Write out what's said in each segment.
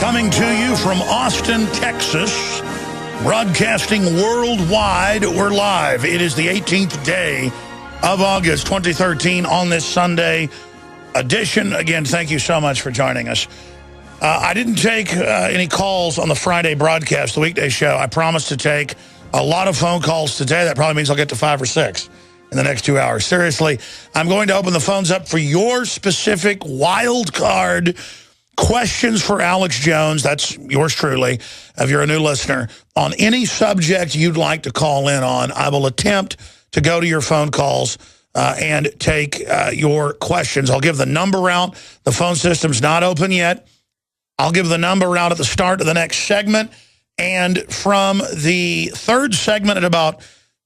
Coming to you from Austin, Texas, broadcasting worldwide, we're live. It is the 18th day of August 2013 on this Sunday edition. Again, thank you so much for joining us. I didn't take any calls on the Friday broadcast, the weekday show. I promised to take a lot of phone calls today. That probably means I'll get to 5 or 6 in the next 2 hours. Seriously, I'm going to open the phones up for your specific wild card questions for Alex Jones. That's yours truly, if you're a new listener. On any subject you'd like to call in on, I will attempt to go to your phone calls and take your questions. I'll give the number out. The phone system's not open yet. I'll give the number out at the start of the next segment. And from the third segment at about,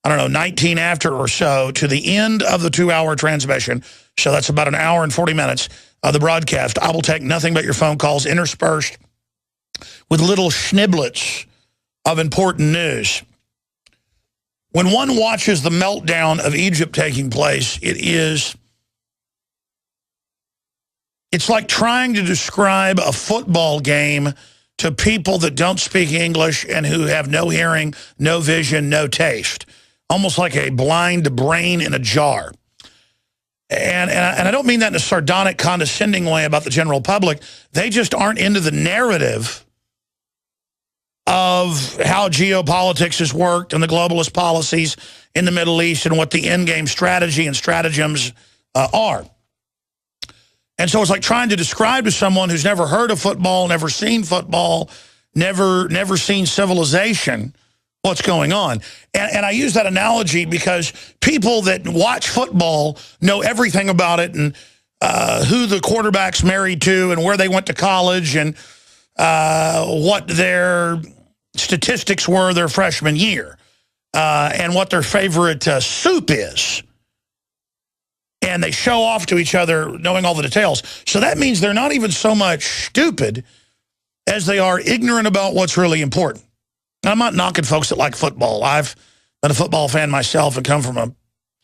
19 after or so, to the end of the 2-hour transmission, so that's about an hour and 40 minutes of the broadcast, I will take nothing but your phone calls interspersed with little schniblets of important news. When one watches the meltdown of Egypt taking place, it's like trying to describe a football game to people that don't speak English and who have no hearing, no vision, no taste. Almost like a blind brain in a jar. And I don't mean that in a sardonic, condescending way about the general public. They just aren't into the narrative of how geopolitics has worked and the globalist policies in the Middle East and what the endgame strategy and stratagems are. And so it's like trying to describe to someone who's never heard of football, never seen football, never seen civilization, what's going on. And I use that analogy because people that watch football know everything about it and who the quarterback's married to and where they went to college and what their statistics were their freshman year and what their favorite soup is. And they show off to each other knowing all the details. So that means they're not even so much stupid as they are ignorant about what's really important. I'm not knocking folks that like football. I've been a football fan myself and come from a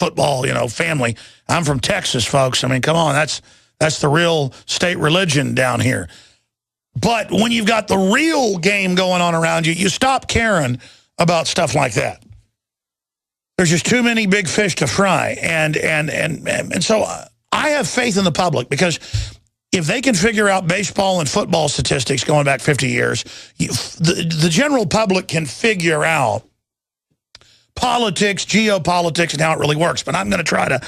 football, family. I'm from Texas, folks. I mean, come on, that's the real state religion down here. But when you've got the real game going on around you, you stop caring about stuff like that. There's just too many big fish to fry. And so I have faith in the public because if they can figure out baseball and football statistics going back 50 years, the general public can figure out politics, geopolitics, and how it really works. But I'm going to try to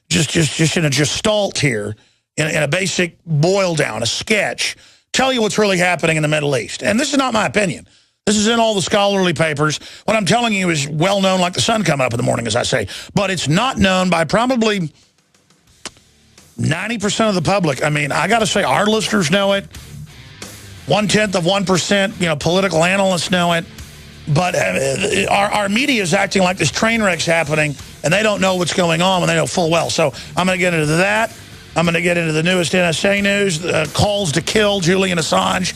just in a gestalt here, in a basic boil down, a sketch, tell you what's really happening in the Middle East. And this is not my opinion. This is in all the scholarly papers. What I'm telling you is well known like the sun coming up in the morning, as I say. But it's not known by probably 90% of the public. I mean, I got to say, our listeners know it. 0.1%, political analysts know it. But our media is acting like this train wreck's happening, and they don't know what's going on when they know full well. So I'm going to get into that. I'm going to get into the newest NSA news, calls to kill Julian Assange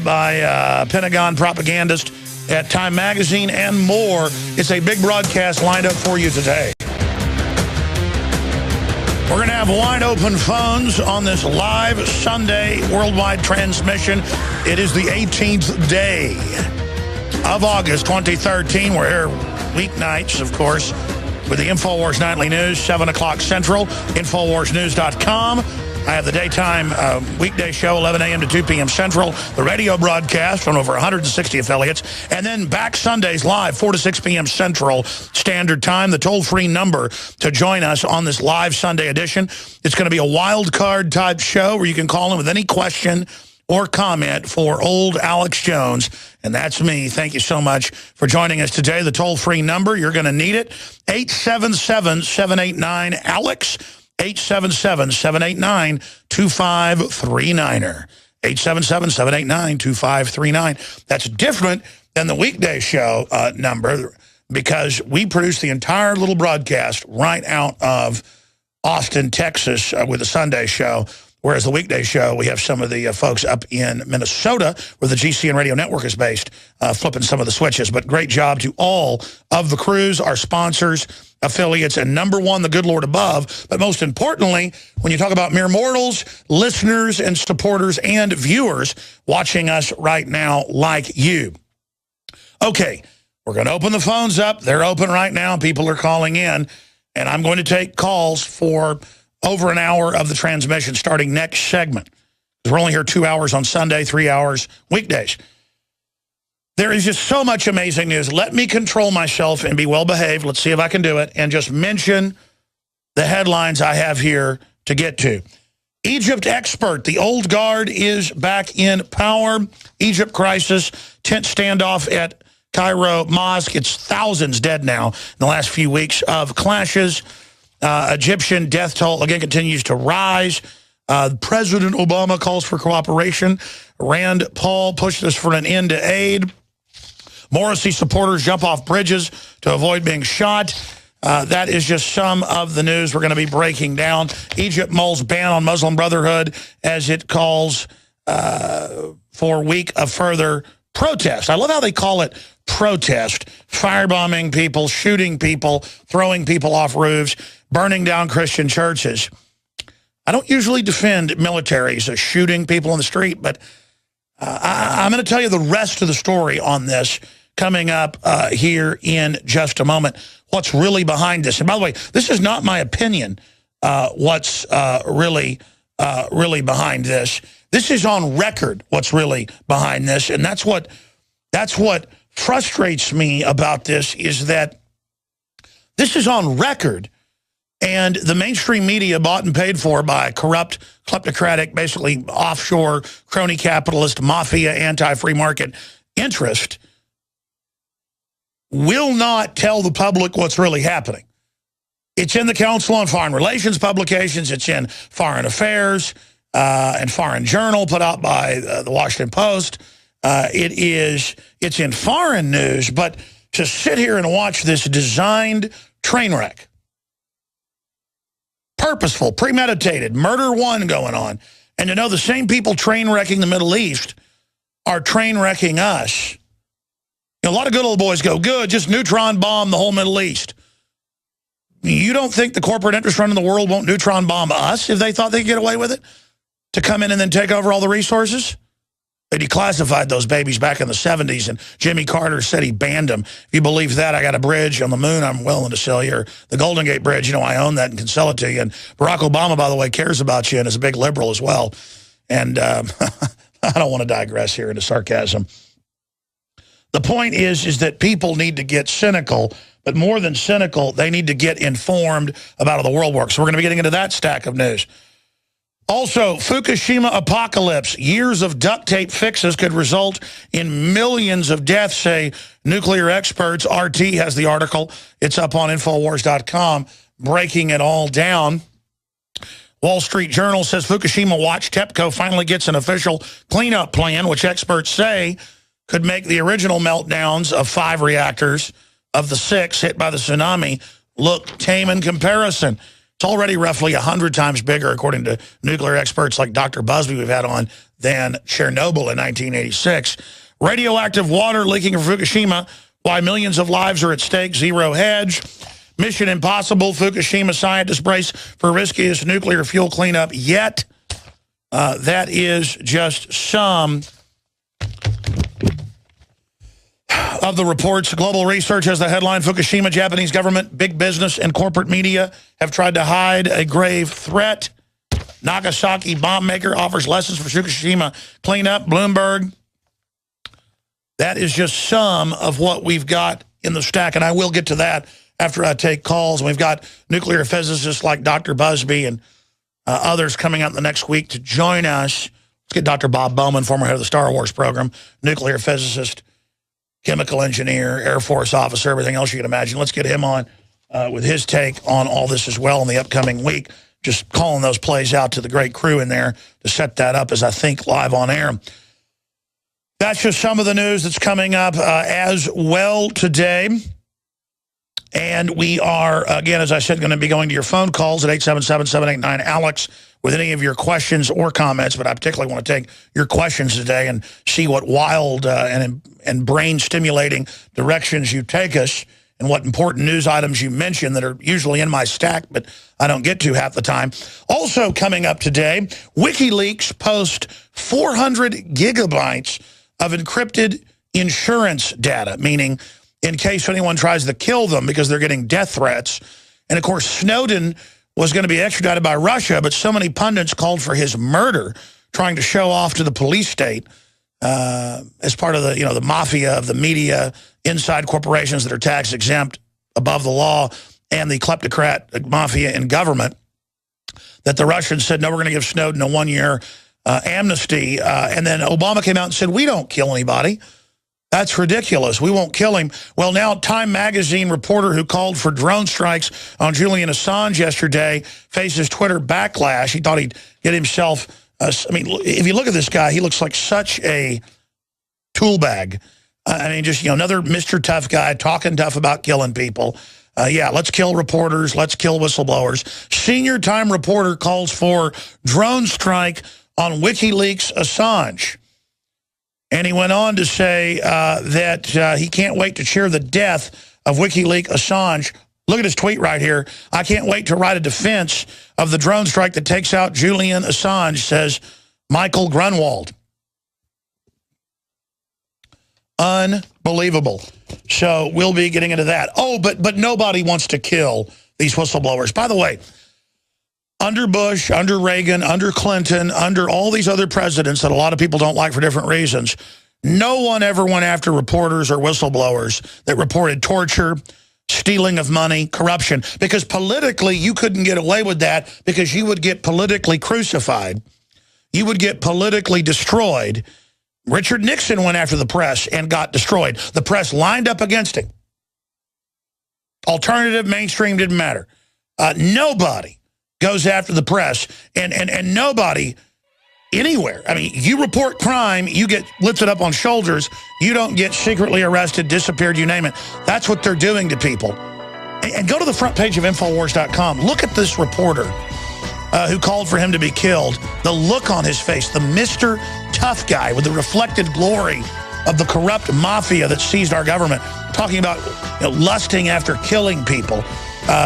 by Pentagon propagandist at Time Magazine, and more. It's a big broadcast lined up for you today. We're going to have wide open phones on this live Sunday worldwide transmission. It is the 18th day of August 2013. We're here weeknights, of course, with the InfoWars Nightly News, 7 o'clock Central, InfoWarsNews.com. I have the daytime weekday show, 11 a.m. to 2 p.m. Central, the radio broadcast on over 160 affiliates, and then back Sundays live, 4 to 6 p.m. Central Standard Time, the toll-free number to join us on this live Sunday edition. It's going to be a wild card type show where you can call in with any question or comment for old Alex Jones, and that's me. Thank you so much for joining us today. The toll-free number, you're going to need it, 877-789-ALEX, 877-789-2539. 877-789-2539. That's different than the weekday show number because we produce the entire little broadcast right out of Austin, Texas with the Sunday show. Whereas the weekday show, we have some of the folks up in Minnesota, where the GCN Radio Network is based, flipping some of the switches. But great job to all of the crews, our sponsors, affiliates, and number one, the good Lord above. But most importantly, when you talk about mere mortals, listeners and supporters and viewers watching us right now like you. Okay, we're going to open the phones up. They're open right now. People are calling in. And I'm going to take calls for over an hour of the transmission starting next segment. We're only here 2 hours on Sunday, 3 hours weekdays. There is just so much amazing news. Let me control myself and be well-behaved. Let's see if I can do it. And just mention the headlines I have here to get to. Egypt expert. The old guard is back in power. Egypt crisis. Tense standoff at Cairo Mosque. It's thousands dead now in the last few weeks of clashes. Egyptian death toll, again, continues to rise. President Obama calls for cooperation. Rand Paul pushes for an end to aid. Morrissey supporters jump off bridges to avoid being shot. That is just some of the news we're going to be breaking down. Egypt mulls ban on Muslim Brotherhood as it calls for a week of further protest. I love how they call it protest. Firebombing people, shooting people, throwing people off roofs, burning down Christian churches. I don't usually defend militaries shooting people in the street, but I'm going to tell you the rest of the story on this coming up here in just a moment. What's really behind this? And by the way, this is not my opinion, what's really behind this. This is on record what's really behind this, and that's what frustrates me about this, is that this is on record, and the mainstream media bought and paid for by corrupt, kleptocratic, basically offshore, crony capitalist, mafia, anti-free market interest will not tell the public what's really happening. It's in the Council on Foreign Relations publications. It's in Foreign Affairs and Foreign Journal put out by the Washington Post. It's in foreign news, but to sit here and watch this designed train wreck, purposeful, premeditated, murder one going on, and to know the same people train wrecking the Middle East are train wrecking us. You know, a lot of good old boys go, good, just neutron bomb the whole Middle East. You don't think the corporate interest running the world won't neutron bomb us if they thought they could get away with it? To come in and then take over all the resources? They declassified those babies back in the 70s, and Jimmy Carter said he banned them. If you believe that, I got a bridge on the moon I'm willing to sell you. Or the Golden Gate Bridge, you know, I own that and can sell it to you. And Barack Obama, by the way, cares about you and is a big liberal as well. And I don't want to digress here into sarcasm. The point is that people need to get cynical, but more than cynical, they need to get informed about how the world works. So we're going to be getting into that stack of news. Also, Fukushima apocalypse. Years of duct tape fixes could result in millions of deaths, say nuclear experts. RT has the article. It's up on Infowars.com, breaking it all down. Wall Street Journal says Fukushima watch TEPCO finally gets an official cleanup plan, which experts say could make the original meltdowns of 5 reactors of the 6 hit by the tsunami look tame in comparison. It's already roughly 100 times bigger, according to nuclear experts like Dr. Busby we've had on, than Chernobyl in 1986. Radioactive water leaking from Fukushima, why millions of lives are at stake, zero hedge. Mission impossible, Fukushima scientists brace for riskiest nuclear fuel cleanup yet. That is just some of the reports. Global Research has the headline, Fukushima, Japanese government, big business, and corporate media have tried to hide a grave threat. Nagasaki bomb maker offers lessons for Fukushima cleanup. Bloomberg. That is just some of what we've got in the stack, and I will get to that after I take calls. We've got nuclear physicists like Dr. Busby and others coming out in the next week to join us. Let's get Dr. Bob Bowman, former head of the Star Wars program, nuclear physicist, chemical engineer, Air Force officer, everything else you can imagine. Let's get him on with his take on all this as well in the upcoming week. Just calling those plays out to the great crew in there to set that up as I think live on air. That's just some of the news that's coming up as well today. And we are, again, as I said, going to be going to your phone calls at 877-789-ALEX. with any of your questions or comments, but I particularly want to take your questions today and see what wild and brain-stimulating directions you take us and what important news items you mention that are usually in my stack, but I don't get to half the time. Also coming up today, WikiLeaks post 400 gigabytes of encrypted insurance data, meaning in case anyone tries to kill them because they're getting death threats. And, of course, Snowden was going to be extradited by Russia, but so many pundits called for his murder, trying to show off to the police state as part of the, the mafia of the media, inside corporations that are tax exempt, above the law, and the kleptocrat mafia in government, that the Russians said, no, we're going to give Snowden a 1-year amnesty. And then Obama came out and said, we don't kill anybody. That's ridiculous. We won't kill him. Well, now Time magazine reporter who called for drone strikes on Julian Assange yesterday faces Twitter backlash. He thought he'd get himself, I mean, if you look at this guy, he looks like such a tool bag. I mean, just, another Mr. Tough guy talking tough about killing people. Yeah, let's kill reporters. Let's kill whistleblowers. Senior Time reporter calls for drone strike on WikiLeaks Assange. And he went on to say that he can't wait to cheer the death of WikiLeaks Assange. Look at his tweet right here. I can't wait to write a defense of the drone strike that takes out Julian Assange, says Michael Grunwald. Unbelievable. So we'll be getting into that. Oh, but nobody wants to kill these whistleblowers. By the way, under Bush, under Reagan, under Clinton, under all these other presidents that a lot of people don't like for different reasons, no one ever went after reporters or whistleblowers that reported torture, stealing of money, corruption, because politically you couldn't get away with that because you would get politically crucified. You would get politically destroyed. Richard Nixon went after the press and got destroyed. The press lined up against him. Alternative, mainstream, didn't matter. Nobody goes after the press, and nobody anywhere. I mean, you report crime, you get lifted up on shoulders, you don't get secretly arrested, disappeared, you name it. That's what they're doing to people. And go to the front page of Infowars.com. Look at this reporter who called for him to be killed. The look on his face, the Mr. Tough guy with the reflected glory of the corrupt mafia that seized our government, talking about lusting after killing people.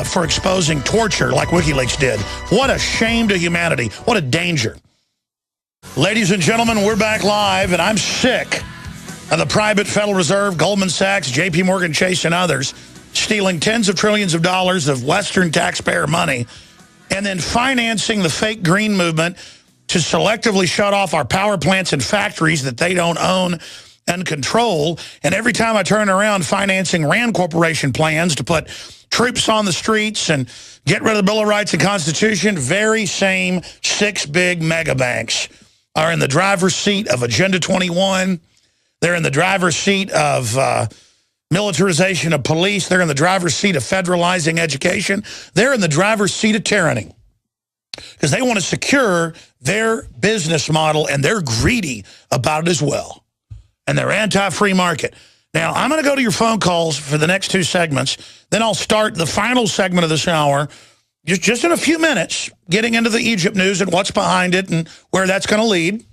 For exposing torture like WikiLeaks did. What a shame to humanity. What a danger. Ladies and gentlemen, we're back live, and I'm sick of the private Federal Reserve, Goldman Sachs, J.P. Morgan Chase, and others stealing tens of trillions of dollars of Western taxpayer money and then financing the fake green movement to selectively shut off our power plants and factories that they don't own and control. And every time I turn around, financing Rand Corporation plans to put troops on the streets and get rid of the Bill of Rights and Constitution, very same 6 big mega banks are in the driver's seat of Agenda 21. They're in the driver's seat of militarization of police. They're in the driver's seat of federalizing education. They're in the driver's seat of tyranny because they want to secure their business model, and they're greedy about it as well. And they're anti-free market. Now, I'm going to go to your phone calls for the next 2 segments. Then I'll start the final segment of this hour, just in a few minutes, getting into the Egypt news and what's behind it and where that's going to lead.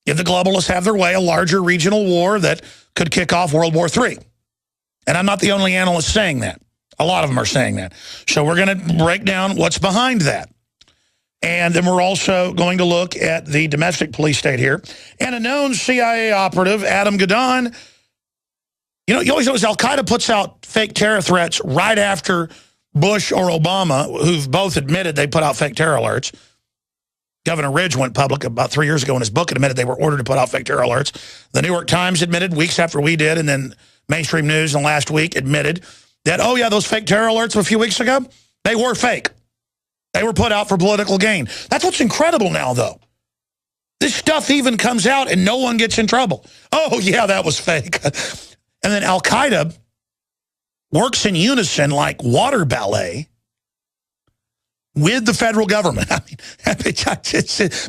If the globalists have their way, a larger regional war that could kick off World War III. And I'm not the only analyst saying that. A lot of them are saying that. So we're going to break down what's behind that. And then we're also going to look at the domestic police state here. And a known CIA operative, Adam Gadon. You always notice Al-Qaeda puts out fake terror threats right after Bush or Obama, who've both admitted they put out fake terror alerts. Governor Ridge went public about 3 years ago in his book and admitted they were ordered to put out fake terror alerts. The New York Times admitted weeks after we did, and then mainstream news in the last week admitted that, oh yeah, those fake terror alerts of a few weeks ago, they were fake. They were put out for political gain. That's what's incredible now, though. This stuff even comes out and no one gets in trouble. Oh, yeah, that was fake. And then Al-Qaeda works in unison like water ballet with the federal government. I mean,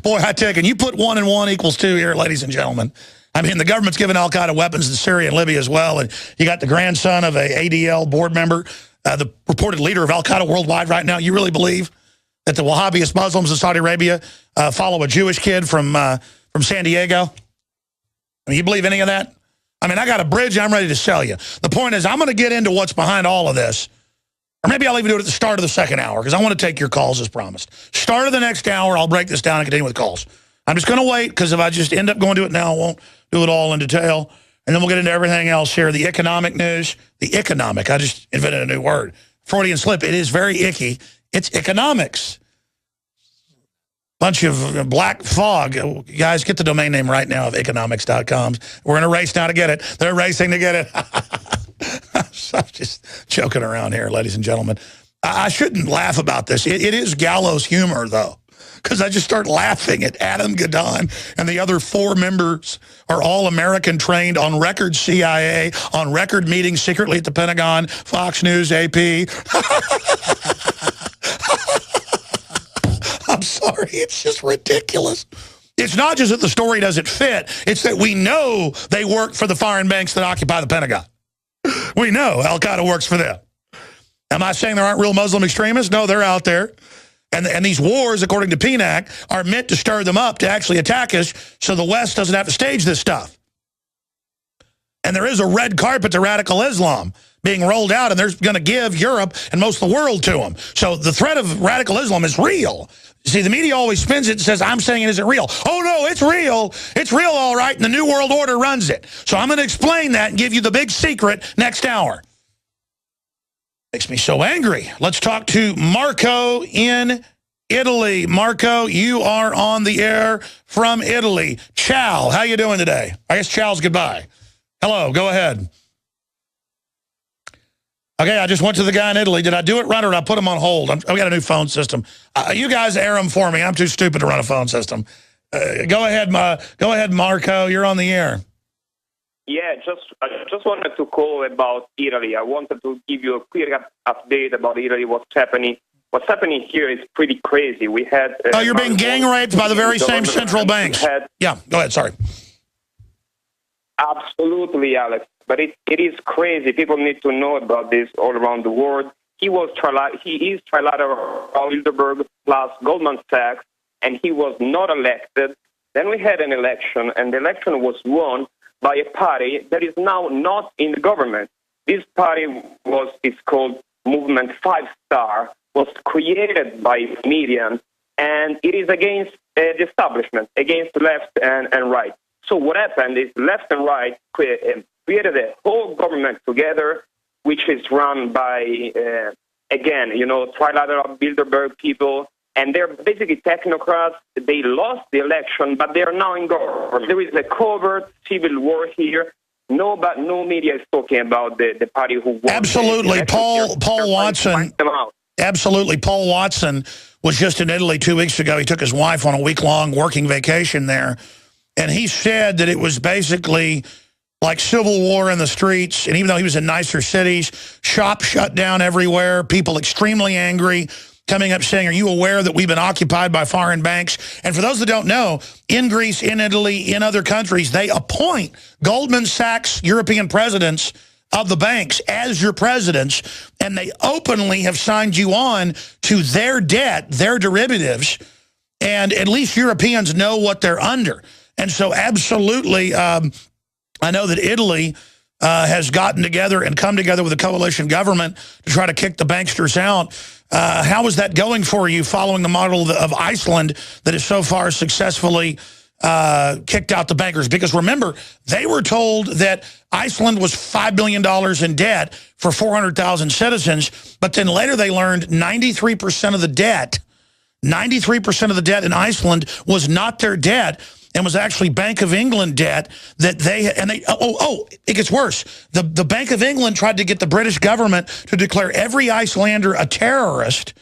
boy, I tell you, can you put 1 and 1 equals 2 here, ladies and gentlemen? I mean, the government's giving Al-Qaeda weapons in Syria and Libya as well. And you got the grandson of a ADL board member, the reported leader of Al-Qaeda worldwide right now. You really believe that the Wahhabist Muslims in Saudi Arabia follow a Jewish kid from San Diego? I mean, you believe any of that? I mean, I got a bridge I'm ready to sell you. The point is, I'm going to get into what's behind all of this. Or maybe I'll even do it at the start of the second hour, because I want to take your calls as promised. Start of the next hour, I'll break this down and continue with calls. I'm just going to wait, because if I just end up going to it now, I won't do it all in detail. And then we'll get into everything else here. The economic news. The economic. I just invented a new word. Freudian slip. It is very icky. It's economics. Bunch of black fog. Guys, get the domain name right now of economics.com. We're in a race now to get it. They're racing to get it. I'm just joking around here, ladies and gentlemen. I shouldn't laugh about this. It is gallows humor, though, because I just start laughing at Adam Gadon and the other 4 members are all American trained on record CIA, on record meetings secretly at the Pentagon, Fox News, AP. I'm sorry, it's just ridiculous. It's not just that the story doesn't fit, it's that we know they work for the foreign banks that occupy the Pentagon. We know Al-Qaeda works for them. Am I saying there aren't real Muslim extremists? No, they're out there. And these wars, according to PNAC, are meant to stir them up to actually attack us so the West doesn't have to stage this stuff. And there is a red carpet to radical Islam being rolled out, and they're going to give Europe and most of the world to them. So the threat of radical Islam is real. See, the media always spins it and says, I'm saying it isn't real. Oh, no, it's real. It's real, all right, and the New World Order runs it. So I'm going to explain that and give you the big secret next hour. Makes me so angry. Let's talk to Marco in Italy. Marco, you are on the air from Italy. Ciao. How you doing today? I guess ciao's goodbye. Hello, go ahead. Okay, I just went to the guy in Italy. Did I do it right or did I put him on hold? I've got a new phone system. You guys air them for me. I'm too stupid to run a phone system. Go ahead, Marco. You're on the air. Yeah, I just wanted to call about Italy. I wanted to give you a quick update about Italy, what's happening. What's happening here is pretty crazy. We had... oh, you're being gang raped by the very same central banks. Yeah, go ahead, sorry. Absolutely, Alex. But it is crazy. People need to know about this all around the world. He is trilateral Bilderberg plus Goldman Sachs, and he was not elected. Then we had an election, and the election was won by a party that is now not in the government. This party is called Movement 5 Star, was created by media, and it is against the establishment, against left and right. So what happened is left and right created a whole government together, which is run by, again, trilateral Bilderberg people, and they're basically technocrats. They lost the election, but they're now in government. There is a covert civil war here. No media is talking about the party who won. Absolutely, Paul Watson. Absolutely, Paul Watson was just in Italy 2 weeks ago. He took his wife on a week-long working vacation there, and he said that it was basically like civil war in the streets. And even though he was in nicer cities, shops shut down everywhere, people extremely angry, coming up saying, are you aware that we've been occupied by foreign banks? And for those that don't know, in Greece, in Italy, in other countries, they appoint Goldman Sachs European presidents of the banks as your presidents, and they openly have signed you on to their debt, their derivatives, and at least Europeans know what they're under. And so absolutely, I know that Italy has gotten together and come together with a coalition government to try to kick the banksters out. How is that going for you following the model of Iceland that has so far successfully kicked out the bankers? Because remember, they were told that Iceland was $5 billion in debt for 400,000 citizens, but then later they learned 93% of the debt, 93% of the debt in Iceland was not their debt, and was actually Bank of England debt that it gets worse. The Bank of England tried to get the British government to declare every Icelander a terrorist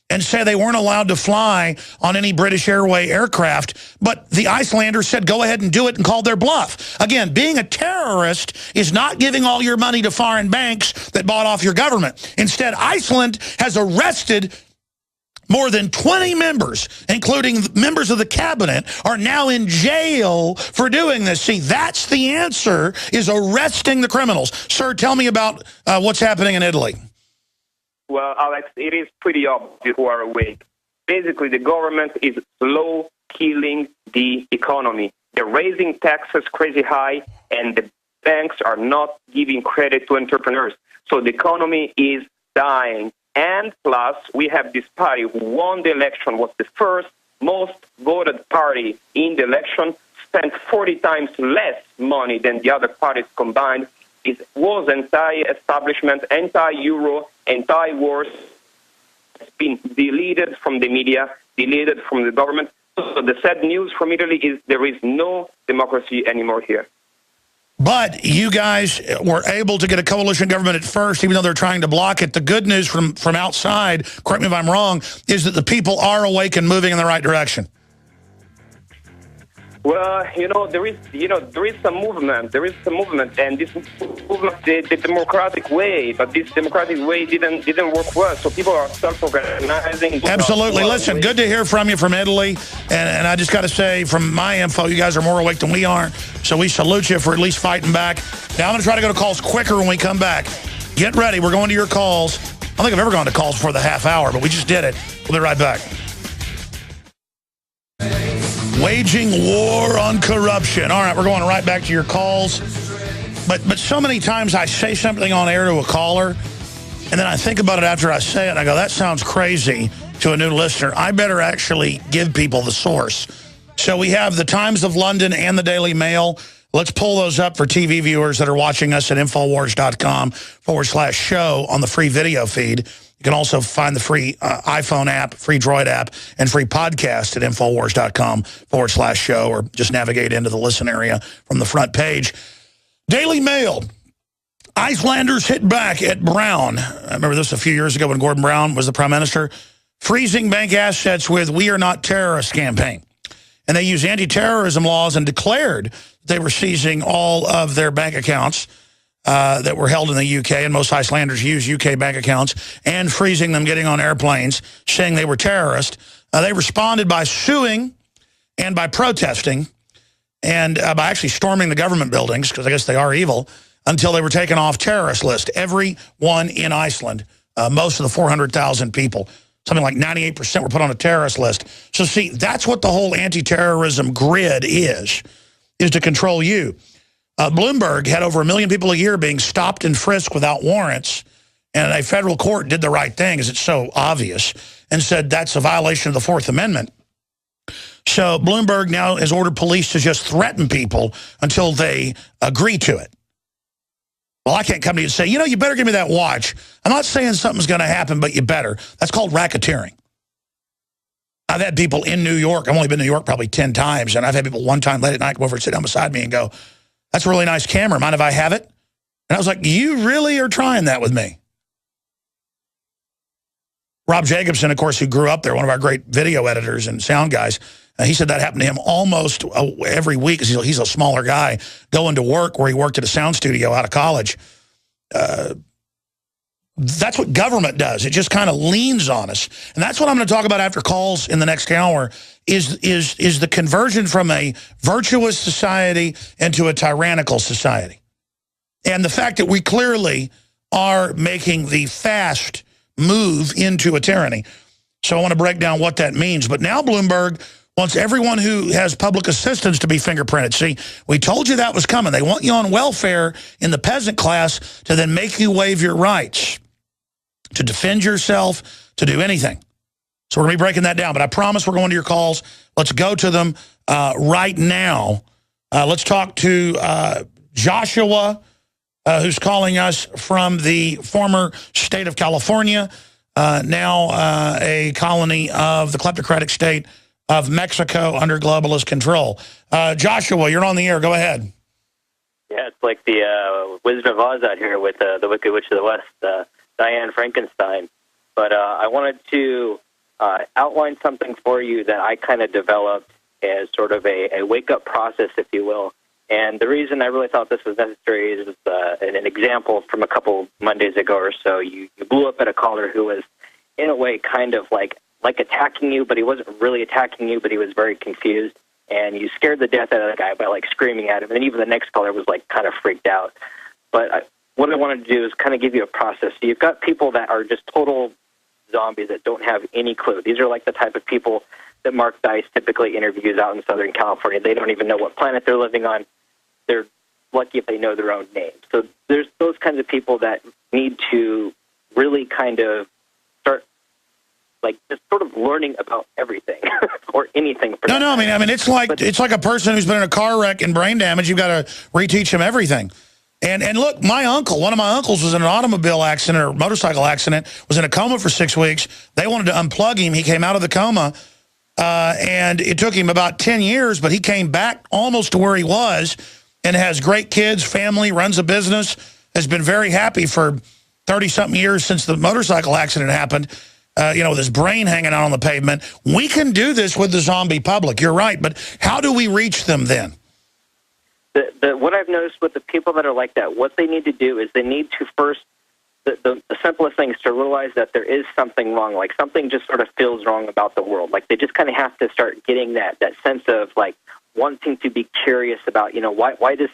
and say they weren't allowed to fly on any British Airway aircraft, but the Icelanders said go ahead and do it and called their bluff. Again, being a terrorist is not giving all your money to foreign banks that bought off your government. Instead, Iceland has arrested more than 20 members, including members of the cabinet, are now in jail for doing this. See, that's the answer, is arresting the criminals. Sir, tell me about what's happening in Italy. Well, Alex, it is pretty obvious who are awake. basically the government is slow killing the economy. They're raising taxes crazy high, and the banks are not giving credit to entrepreneurs. So the economy is dying. And plus, we have this party who won the election, was the first most voted party in the election, spent 40 times less money than the other parties combined. It was anti-establishment, anti-Euro, anti-wars. It's been deleted from the media, deleted from the government. So the sad news from Italy is there is no democracy anymore here. But you guys were able to get a coalition government at first, even though they're trying to block it. The good news from outside, correct me if I'm wrong, is that the people are awake and moving in the right direction. Well, there is some movement. There is some movement, and this movement, the democratic way, but this democratic way didn't work well. So people are self-organizing. Absolutely. Listen, good to hear from you from Italy, and I just got to say, from my info, you guys are more awake than we are. So we salute you for at least fighting back. Now I'm going to try to go to calls quicker when we come back. Get ready. We're going to your calls. I don't think I've ever gone to calls before the half hour, but we just did it. We'll be right back. Waging war on corruption. All right, we're going right back to your calls. But so many times I say something on air to a caller, and then I think about it after I say it, and I go, that sounds crazy to a new listener. I better actually give people the source. So we have the Times of London and the Daily Mail. Let's pull those up for TV viewers that are watching us at Infowars.com/show on the free video feed. You can also find the free iPhone app, free Droid app, and free podcast at Infowars.com/show, or just navigate into the listen area from the front page. Daily Mail. Icelanders hit back at Brown. I remember this a few years ago when Gordon Brown was the prime minister. Freezing bank assets with "We Are Not Terrorists" campaign. And they used anti-terrorism laws and declared they were seizing all of their bank accounts that were held in the UK, and most Icelanders use UK bank accounts, and freezing them getting on airplanes, saying they were terrorists. They responded by suing and by protesting and by actually storming the government buildings, because I guess they are evil, until they were taken off terrorist list. Everyone in Iceland, most of the 400,000 people, something like 98% were put on a terrorist list. So see, that's what the whole anti-terrorism grid is to control you. Bloomberg had over 1 million people a year being stopped and frisked without warrants, and a federal court did the right thing, as it's so obvious, and said that's a violation of the Fourth Amendment. So Bloomberg now has ordered police to just threaten people until they agree to it. Well, I can't come to you and say, you better give me that watch. I'm not saying something's going to happen, but you better. That's called racketeering. I've had people in New York. I've only been to New York probably 10 times, and I've had people one time late at night come over and sit down beside me and go, "That's a really nice camera. Mind if I have it?" And I was like, you really are trying that with me? Rob Jacobson, of course, who grew up there, one of our great video editors and sound guys, he said that happened to him almost every week, because he's a smaller guy, going to work where he worked at a sound studio out of college. That's what government does. It just kind of leans on us. And that's what I'm going to talk about after calls in the next hour, is the conversion from a virtuous society into a tyrannical society. And the fact that we clearly are making the fast move into a tyranny. So I want to break down what that means. But now Bloomberg wants everyone who has public assistance to be fingerprinted. See, we told you that was coming. They want you on welfare in the peasant class to then make you waive your rights, to defend yourself, to do anything. So we're going to be breaking that down. But I promise we're going to your calls. Let's go to them right now. Let's talk to Joshua, who's calling us from the former state of California, now a colony of the kleptocratic state of Mexico under globalist control. Joshua, you're on the air. Go ahead. Yeah, it's like the Wizard of Oz out here with the Wicked Witch of the West, Diane Frankenstein. But I wanted to outline something for you that I kind of developed as sort of a wake-up process, if you will. And the reason I really thought this was necessary is an example from a couple Mondays ago or so. You blew up at a caller who was, in a way, kind of like attacking you, but he wasn't really attacking you, but he was very confused. And you scared the death out of the guy by, screaming at him. And even the next caller was, kind of freaked out. But what I wanted to do is kind of give you a process. So you've got people that are just total zombies that don't have any clue. These are like the type of people that Mark Dice typically interviews out in Southern California. They don't even know what planet they're living on. They're lucky if they know their own name. So there's those kinds of people that need to really kind of start like just sort of learning about everything or anything. No, I mean it's like a person who's been in a car wreck and brain damage. You've got to reteach them everything. And look, one of my uncles was in an automobile accident or motorcycle accident, was in a coma for 6 weeks. They wanted to unplug him. He came out of the coma, and it took him about 10 years, but he came back almost to where he was and has great kids, family, runs a business, has been very happy for 30-something years since the motorcycle accident happened, with his brain hanging out on the pavement. We can do this with the zombie public. You're right, but how do we reach them then? What I've noticed with the people that are like that, what they need to do is they need to first, the simplest thing is to realize that there is something wrong, like something just sort of feels wrong about the world. Like they just kind of have to start getting that sense of like wanting to be curious about, why does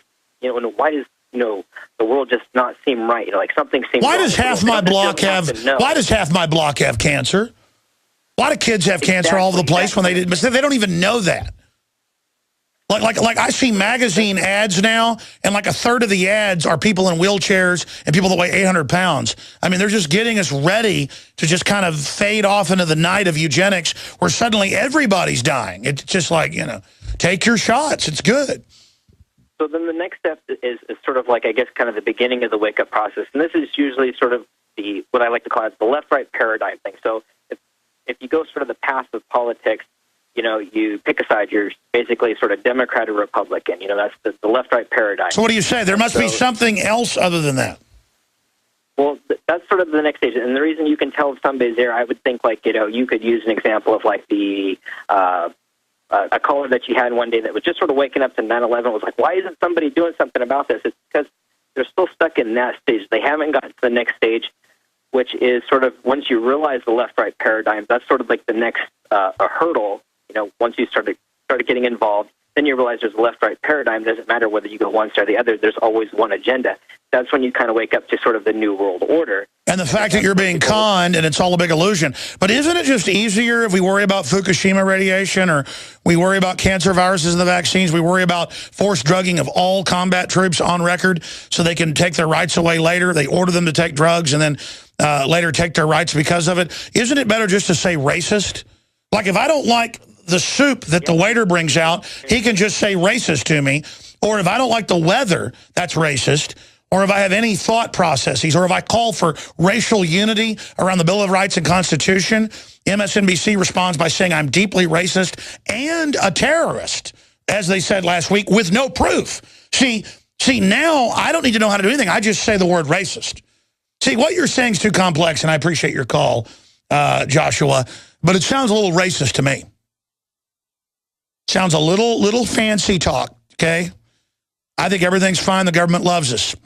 the world just not seem right? Like something seems why wrong. Does half my block have, why does half my block have cancer? Why do kids have cancer all over the place when they don't even know that? Like I see magazine ads now, and like a third of the ads are people in wheelchairs and people that weigh 800 pounds. I mean, they're just getting us ready to just kind of fade off into the night of eugenics where suddenly everybody's dying. It's just like, take your shots. It's good. So then the next step is sort of like, I guess, kind of the beginning of the wake-up process. And this is usually sort of what I like to call it the left-right paradigm thing. So if you go sort of the path of politics, you pick a side. You're basically sort of Democrat or Republican. That's the left-right paradigm. So what do you say? There must be something else other than that. Well, that's sort of the next stage. And the reason you can tell if somebody's there, I would think like, you could use an example of like the a caller that you had one day that was just sort of waking up to 9/11 was like, why isn't somebody doing something about this? It's because they're still stuck in that stage. They haven't gotten to the next stage, which is sort of once you realize the left-right paradigm, that's sort of like the next a hurdle. Once you started getting involved, then you realize there's a left-right paradigm. It doesn't matter whether you go one side or the other. There's always one agenda. That's when you kind of wake up to sort of the new world order. And the fact that you're being conned and it's all a big illusion. But isn't it just easier if we worry about Fukushima radiation or we worry about cancer viruses in the vaccines, we worry about forced drugging of all combat troops on record so they can take their rights away later? They order them to take drugs and then later take their rights because of it. Isn't it better just to say racist? Like if I don't like the soup that the waiter brings out, he can just say racist to me. Or if I don't like the weather, that's racist. Or if I have any thought processes, or if I call for racial unity around the Bill of Rights and Constitution, MSNBC responds by saying I'm deeply racist and a terrorist, as they said last week, with no proof. See, now I don't need to know how to do anything. I just say the word racist. See, what you're saying is too complex, and I appreciate your call, Joshua, but it sounds a little racist to me. Sounds a little fancy talk, okay? I think everything's fine. The government loves us.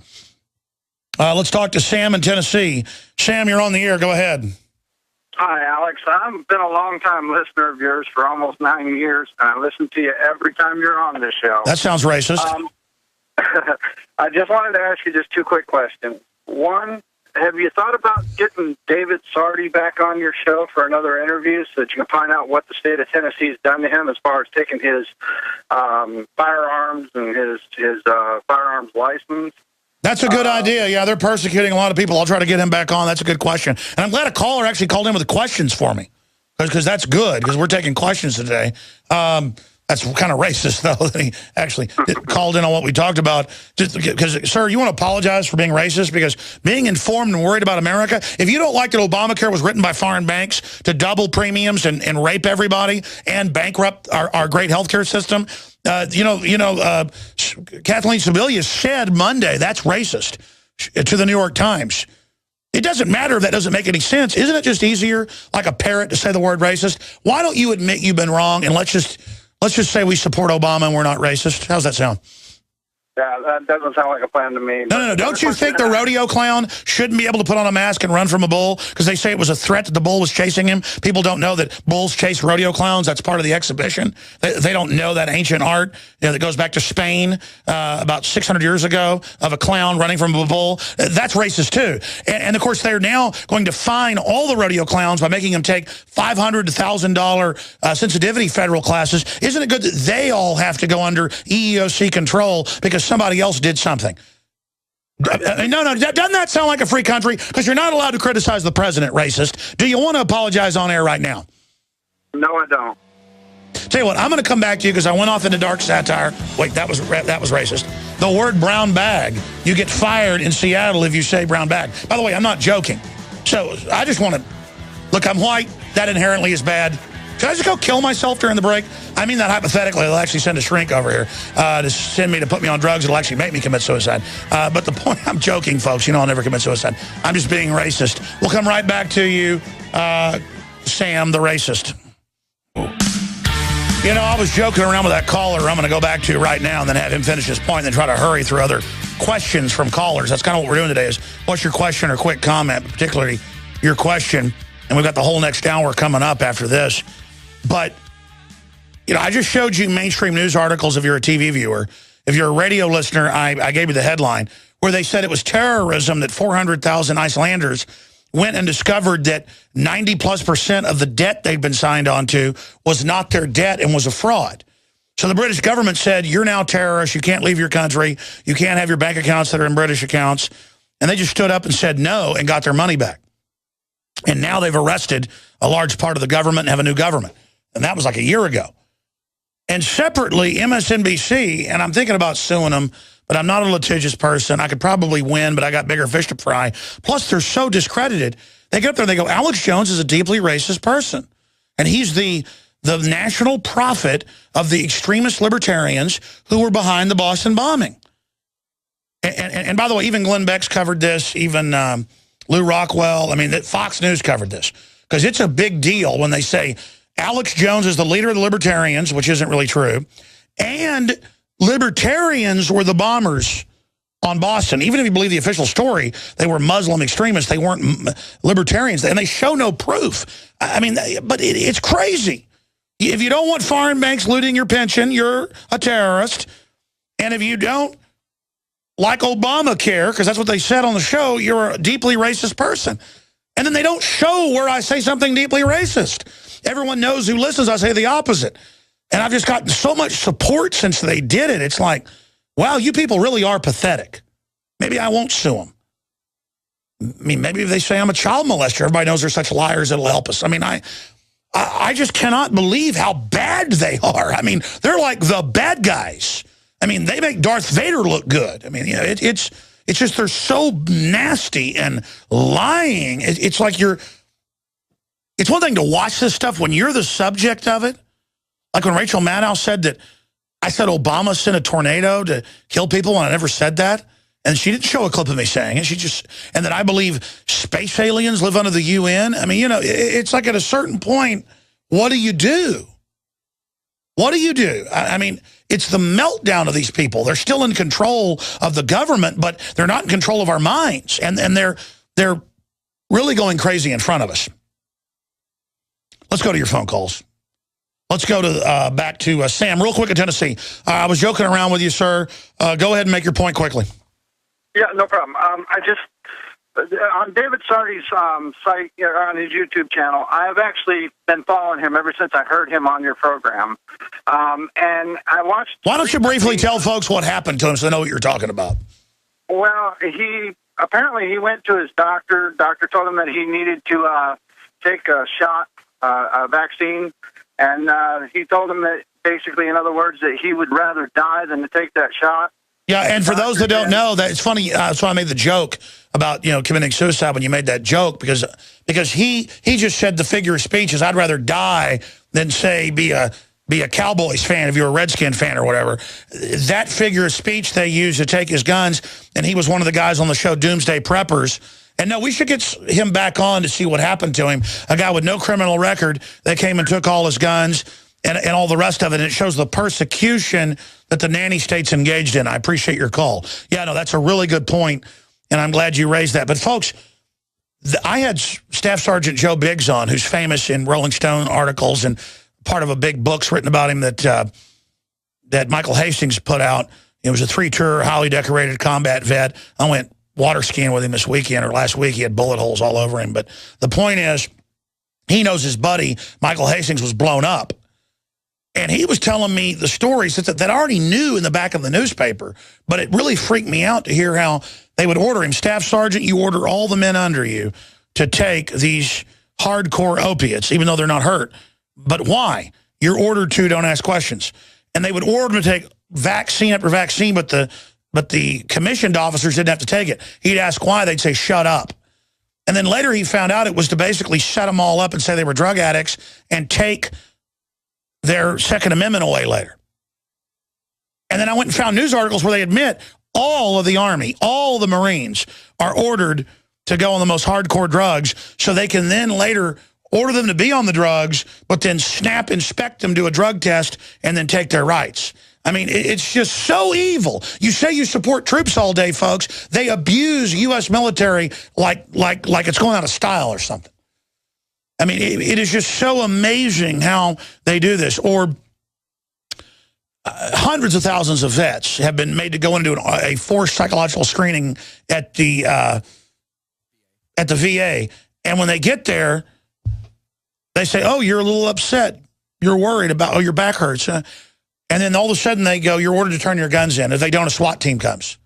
Let's talk to Sam in Tennessee. Sam, you're on the air. Go ahead. Hi, Alex. I've been a long-time listener of yours for almost 9 years, and I listen to you every time you're on this show. That sounds racist. I just wanted to ask you just two quick questions. One, have you thought about getting David Sardi back on your show for another interview so that you can find out what the state of Tennessee has done to him as far as taking his firearms and his firearms license? That's a good idea. Yeah, they're persecuting a lot of people. I'll try to get him back on. That's a good question. And I'm glad a caller actually called in with questions for me because that's good because we're taking questions today. That's kind of racist, though, that he actually called in on what we talked about. Because, sir, you want to apologize for being racist? Because being informed and worried about America, if you don't like that Obamacare was written by foreign banks to double premiums and rape everybody and bankrupt our great healthcare system, Kathleen Sebelius said Monday that's racist to the New York Times. It doesn't matter if that doesn't make any sense. Isn't it just easier, like a parrot, to say the word racist? Why don't you admit you've been wrong and let's just say we support Obama and we're not racist? How's that sound? Yeah, that doesn't sound like a plan to me. No. Don't you think the rodeo clown shouldn't be able to put on a mask and run from a bull because they say it was a threat that the bull was chasing him? People don't know that bulls chase rodeo clowns. That's part of the exhibition. They don't know that ancient art that goes back to Spain about 600 years ago of a clown running from a bull. That's racist, too. And of course, they're now going to fine all the rodeo clowns by making them take $500 to $1,000 sensitivity federal classes. Isn't it good that they all have to go under EEOC control because somebody else did something? No, doesn't that sound like a free country? Because you're not allowed to criticize the president, racist. Do you want to apologize on air right now? No, I don't. Tell you what, I'm going to come back to you because I went off into dark satire. Wait, that was racist. The word brown bag, you get fired in Seattle if you say brown bag. By the way, I'm not joking. So I just want to, look, I'm white. That inherently is bad. Should I just go kill myself during the break? I mean that hypothetically. They'll actually send a shrink over here to send me to put me on drugs. It'll actually make me commit suicide. But the point, I'm joking, folks. You know I'll never commit suicide. I'm just being racist. We'll come right back to you, Sam, the racist. You know, I was joking around with that caller I'm going to go back to right now and then have him finish his point and then try to hurry through other questions from callers. That's kind of what we're doing today is what's your question or quick comment, particularly your question. And we've got the whole next hour coming up after this. But, you know, I just showed you mainstream news articles if you're a TV viewer. If you're a radio listener, I gave you the headline where they said it was terrorism that 400,000 Icelanders went and discovered that 90+% of the debt they'd been signed onto was not their debt and was a fraud. So the British government said, you're now terrorists. You can't leave your country. You can't have your bank accounts that are in British accounts. And they just stood up and said no and got their money back. And now they've arrested a large part of the government and have a new government. And that was like a year ago. And separately, MSNBC, and I'm thinking about suing them, but I'm not a litigious person. I could probably win, but I got bigger fish to fry. Plus, they're so discredited. They get up there and they go, Alex Jones is a deeply racist person. And he's the national prophet of the extremist libertarians who were behind the Boston bombing. And by the way, even Glenn Beck's covered this, even Lou Rockwell. I mean, Fox News covered this. Because it's a big deal when they say Alex Jones is the leader of the libertarians, which isn't really true, and libertarians were the bombers on Boston. Even if you believe the official story, they were Muslim extremists. They weren't libertarians, and they show no proof. I mean, but it's crazy. If you don't want foreign banks looting your pension, you're a terrorist. And if you don't like Obamacare, because that's what they said on the show, you're a deeply racist person. And then they don't show where I say something deeply racist. Everyone knows who listens, I say the opposite. And I've just gotten so much support since they did it. It's like, wow, you people really are pathetic. Maybe I won't sue them. I mean, maybe if they say I'm a child molester, everybody knows they're such liars, it'll help us. I mean, I just cannot believe how bad they are. I mean, they're like the bad guys. I mean, they make Darth Vader look good. I mean, you know, it's just they're so nasty and lying. It's like it's one thing to watch this stuff when you're the subject of it. Like when Rachel Maddow said that I said Obama sent a tornado to kill people when I never said that. And she didn't show a clip of me saying it. And that I believe space aliens live under the UN. I mean, you know, it's like at a certain point, what do you do? What do you do? I mean, it's the meltdown of these people. They're still in control of the government, but they're not in control of our minds. And they're really going crazy in front of us. Let's go to your phone calls. Let's go to back to Sam, real quick in Tennessee. I was joking around with you, sir. Go ahead and make your point quickly. Yeah, no problem. I just, on David Sardi's site, on his YouTube channel, I've actually been following him ever since I heard him on your program. And I watched... Why don't you briefly tell folks what happened to him so they know what you're talking about? Well, apparently he went to his doctor. Doctor told him that he needed to take a shot, a vaccine. And he told him that basically, in other words, that he would rather die than to take that shot. Yeah, and for those that don't know, that it's funny. That's why I made the joke about committing suicide when you made that joke because he just said the figure of speech is I'd rather die than say be a Cowboys fan if you're a Redskin fan or whatever. That figure of speech they used to take his guns, and he was one of the guys on the show Doomsday Preppers. And no, we should get him back on to see what happened to him. A guy with no criminal record that came and took all his guns. and all the rest of it. And it shows the persecution that the nanny state's engaged in. I appreciate your call. Yeah, no, that's a really good point, and I'm glad you raised that. But, folks, I had Staff Sergeant Joe Biggs on, who's famous in Rolling Stone articles and part of a big book's written about him that that Michael Hastings put out. It was a 3-tour, highly decorated combat vet. I went water skiing with him this weekend or last week. He had bullet holes all over him. But the point is, he knows his buddy, Michael Hastings, was blown up. And he was telling me the stories that I already knew in the back of the newspaper, but it really freaked me out to hear how they would order him. Staff Sergeant, you order all the men under you to take these hardcore opiates, even though they're not hurt. But why? You're ordered to, don't ask questions. And they would order him to take vaccine after vaccine, but the commissioned officers didn't have to take it. He'd ask why, they'd say, shut up. And then later he found out it was to basically set them all up and say they were drug addicts and take their Second Amendment away later. And then I went and found news articles where they admit all of the Army, all the Marines are ordered to go on the most hardcore drugs so they can then later order them to be on the drugs, but then inspect them, do a drug test, and then take their rights. I mean, it's just so evil. You say you support troops all day, folks. They abuse U.S. military like it's going out of style or something. I mean, it is just so amazing how they do this. Or hundreds of thousands of vets have been made to go into a forced psychological screening at the VA. And when they get there, they say, oh, you're a little upset. You're worried about, oh, your back hurts. And then all of a sudden they go, you're ordered to turn your guns in. If they don't, a SWAT team comes.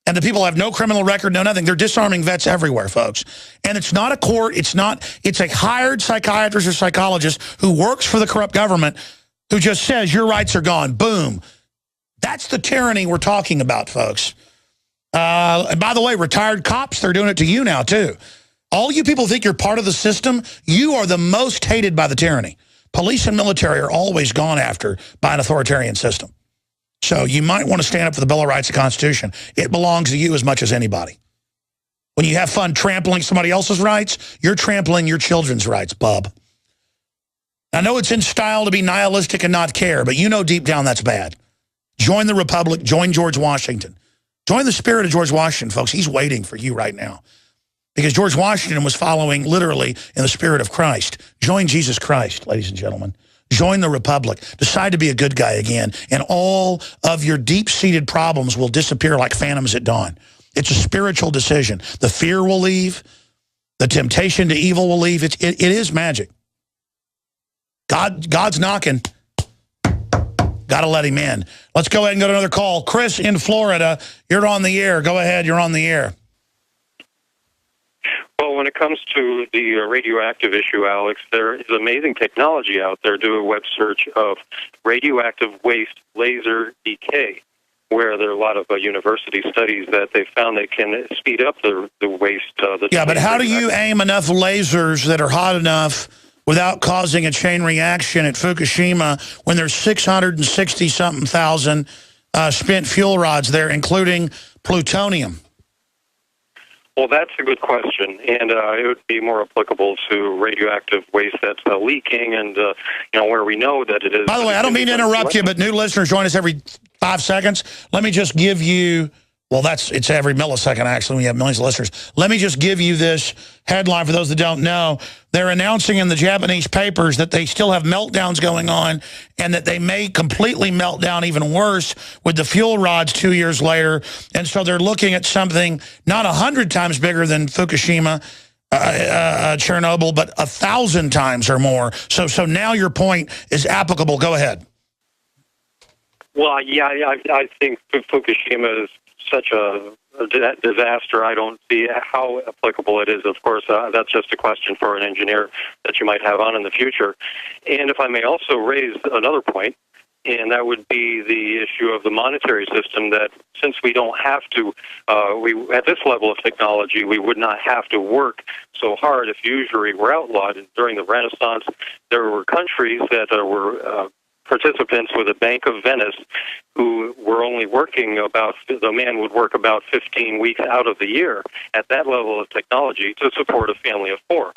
And the people have no criminal record, no nothing. They're disarming vets everywhere, folks. And it's not a court. It's a hired psychiatrist or psychologist who works for the corrupt government who just says your rights are gone. Boom. That's the tyranny we're talking about, folks. And by the way, retired cops, they're doing it to you now, too. All you people think you're part of the system, you are the most hated by the tyranny. Police and military are always gone after by an authoritarian system. So you might want to stand up for the Bill of Rights and Constitution. It belongs to you as much as anybody. When you have fun trampling somebody else's rights, you're trampling your children's rights, bub. I know it's in style to be nihilistic and not care, but you know deep down that's bad. Join the Republic. Join George Washington. Join the spirit of George Washington, folks. He's waiting for you right now. Because George Washington was following literally in the spirit of Christ. Join Jesus Christ, ladies and gentlemen. Join the Republic. Decide to be a good guy again. And all of your deep-seated problems will disappear like phantoms at dawn. It's a spiritual decision. The fear will leave. The temptation to evil will leave. It is magic. God's knocking. Got to let him in. Let's go ahead and go to another call. Chris in Florida, you're on the air. Go ahead, you're on the air. Well, when it comes to the radioactive issue, Alex, there is amazing technology out there. Do a web search of radioactive waste laser decay, where there are a lot of university studies that they found they can speed up the waste. Yeah, but how do you aim enough lasers that are hot enough without causing a chain reaction at Fukushima when there's 660-something thousand spent fuel rods there, including plutonium? Well, that's a good question, and it would be more applicable to radioactive waste that's leaking, and where we know that it is. By the way, I don't mean to interrupt you, but new listeners join us every 5 seconds. Let me just give you. Well, it's every millisecond, actually, when you have millions of listeners. Let me just give you this headline for those that don't know. They're announcing in the Japanese papers that they still have meltdowns going on and that they may completely melt down even worse with the fuel rods 2 years later. And so they're looking at something not 100 times bigger than Fukushima, Chernobyl, but 1,000 times or more. So now your point is applicable. Go ahead. Well, yeah, I think Fukushima is such a disaster. I don't see how applicable it is. Of course, that's just a question for an engineer that you might have on in the future. And if I may also raise another point, and that would be the issue of the monetary system, that since we don't have to, at this level of technology, we would not have to work so hard if usury were outlawed. And during the Renaissance, there were countries that were participants with the Bank of Venice who were only working the man would work about 15 weeks out of the year at that level of technology to support a family of 4.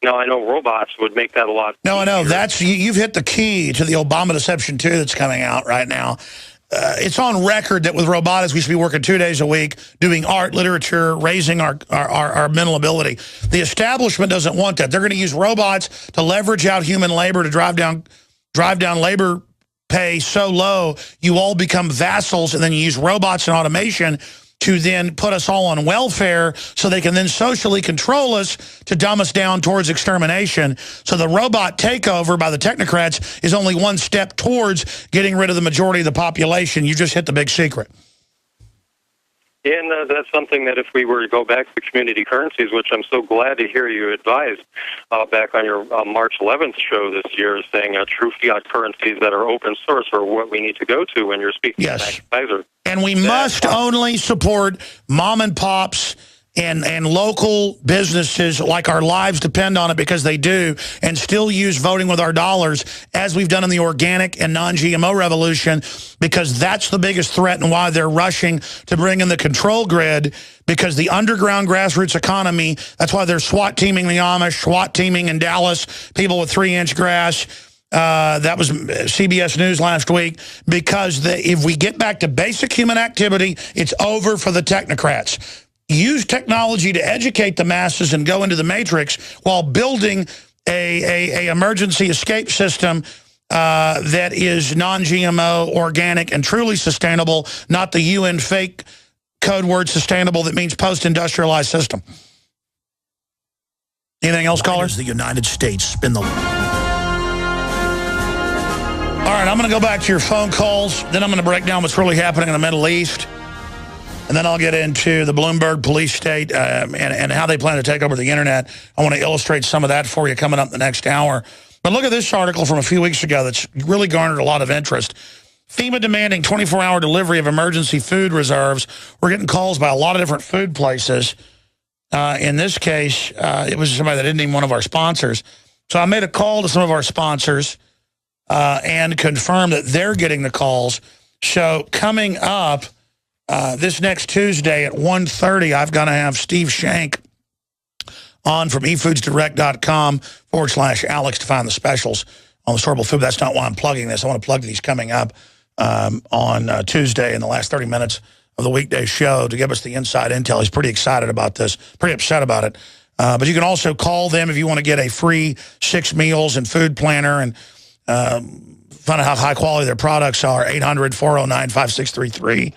Now, I know robots would make that a lot No, I know. easier. You've hit the key to the Obama deception, too, that's coming out right now. It's on record that with robotics, we should be working 2 days a week, doing art, literature, raising our mental ability. The establishment doesn't want that. They're going to use robots to leverage out human labor to drive down labor pay so low, you all become vassals, and then you use robots and automation to then put us all on welfare so they can then socially control us to dumb us down towards extermination. So the robot takeover by the technocrats is only one step towards getting rid of the majority of the population. You just hit the big secret. And that's something that if we were to go back to community currencies, which I'm so glad to hear you advise back on your March 11th show this year, saying true fiat currencies that are open source are what we need to go to when you're speaking to Max Kaiser. And we must only support mom and pops and local businesses like our lives depend on it, because they do, and still use voting with our dollars as we've done in the organic and non-GMO revolution, because that's the biggest threat and why they're rushing to bring in the control grid, because the underground grassroots economy, that's why they're SWAT teaming the Amish, SWAT teaming in Dallas, people with 3-inch grass. That was CBS News last week, because if we get back to basic human activity, it's over for the technocrats. Use technology to educate the masses and go into the matrix while building a emergency escape system that is non-GMO, organic, and truly sustainable, not the UN fake code word sustainable that means post-industrialized system. Anything else, callers? The United States spin the... All right, I'm going to go back to your phone calls. Then I'm going to break down what's really happening in the Middle East. And then I'll get into the Bloomberg police state and how they plan to take over the internet. I want to illustrate some of that for you coming up the next hour. But look at this article from a few weeks ago that's really garnered a lot of interest. FEMA demanding 24-hour delivery of emergency food reserves. We're getting calls by a lot of different food places. In this case, it was somebody that isn't even one of our sponsors. So I made a call to some of our sponsors and confirmed that they're getting the calls. So coming up, this next Tuesday at 1:30, I've got to have Steve Shank on from efoodsdirect.com/Alex to find the specials on the storable food. That's not why I'm plugging this. I want to plug these coming up on Tuesday in the last 30 minutes of the weekday show to give us the inside intel. He's pretty excited about this, pretty upset about it. But you can also call them if you want to get a free 6 meals and food planner and find out how high quality their products are. 800-409-5633.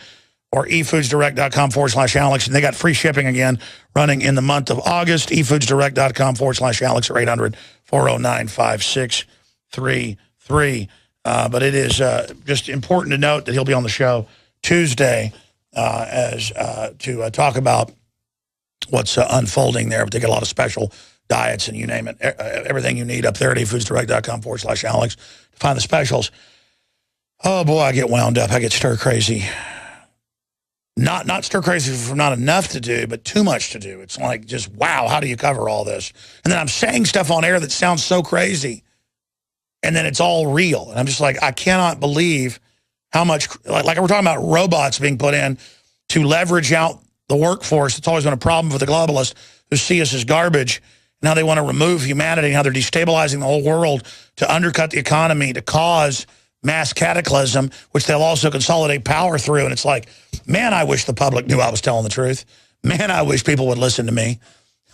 Or efoodsdirect.com/Alex. And they got free shipping again running in the month of August. efoodsdirect.com/Alex or 800-409-5633. But it is just important to note that he'll be on the show Tuesday to talk about what's unfolding there. But they get a lot of special diets and you name it. Everything you need up there at efoodsdirect.com/Alex to find the specials. Oh, boy, I get wound up. I get stir crazy. Not stir crazy for not enough to do, but too much to do. It's like, just, wow, how do you cover all this? And then I'm saying stuff on air that sounds so crazy, and then it's all real. And I'm just like, I cannot believe how much, like we're talking about robots being put in to leverage out the workforce. It's always been a problem for the globalists who see us as garbage. Now they want to remove humanity, and how they're destabilizing the whole world to undercut the economy, to cause mass cataclysm, which they'll also consolidate power through. And it's like, man, I wish the public knew I was telling the truth. Man, I wish people would listen to me.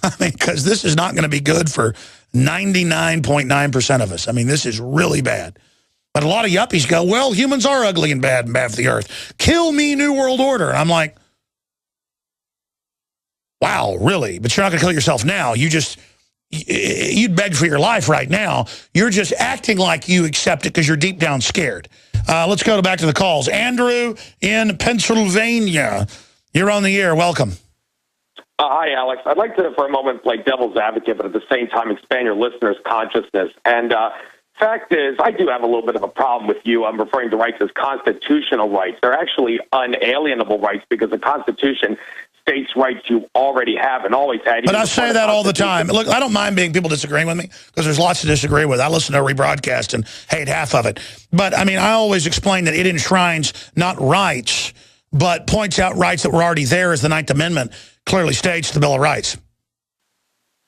I mean, because this is not going to be good for 99.9% of us. I mean, this is really bad. But a lot of yuppies go, well, humans are ugly and bad for the earth. Kill me, New World Order. And I'm like, wow, really? But you're not going to kill yourself now. You'd beg for your life right now. You're just acting like you accept it because you're deep down scared. Let's go back to the calls. Andrew in Pennsylvania. You're on the air. Welcome. Hi, Alex. I'd like to, for a moment, play devil's advocate, but at the same time expand your listeners' consciousness. And fact is, I do have a little bit of a problem with you. I'm referring to rights as constitutional rights. They're actually unalienable rights because the Constitution states rights you already have and always had. But I say that all the time. Look, I don't mind being people disagreeing with me because there's lots to disagree with. I listen to a rebroadcast and hate half of it. But, I mean, I always explain that it enshrines not rights, but points out rights that were already there, as the Ninth Amendment clearly states, the Bill of Rights.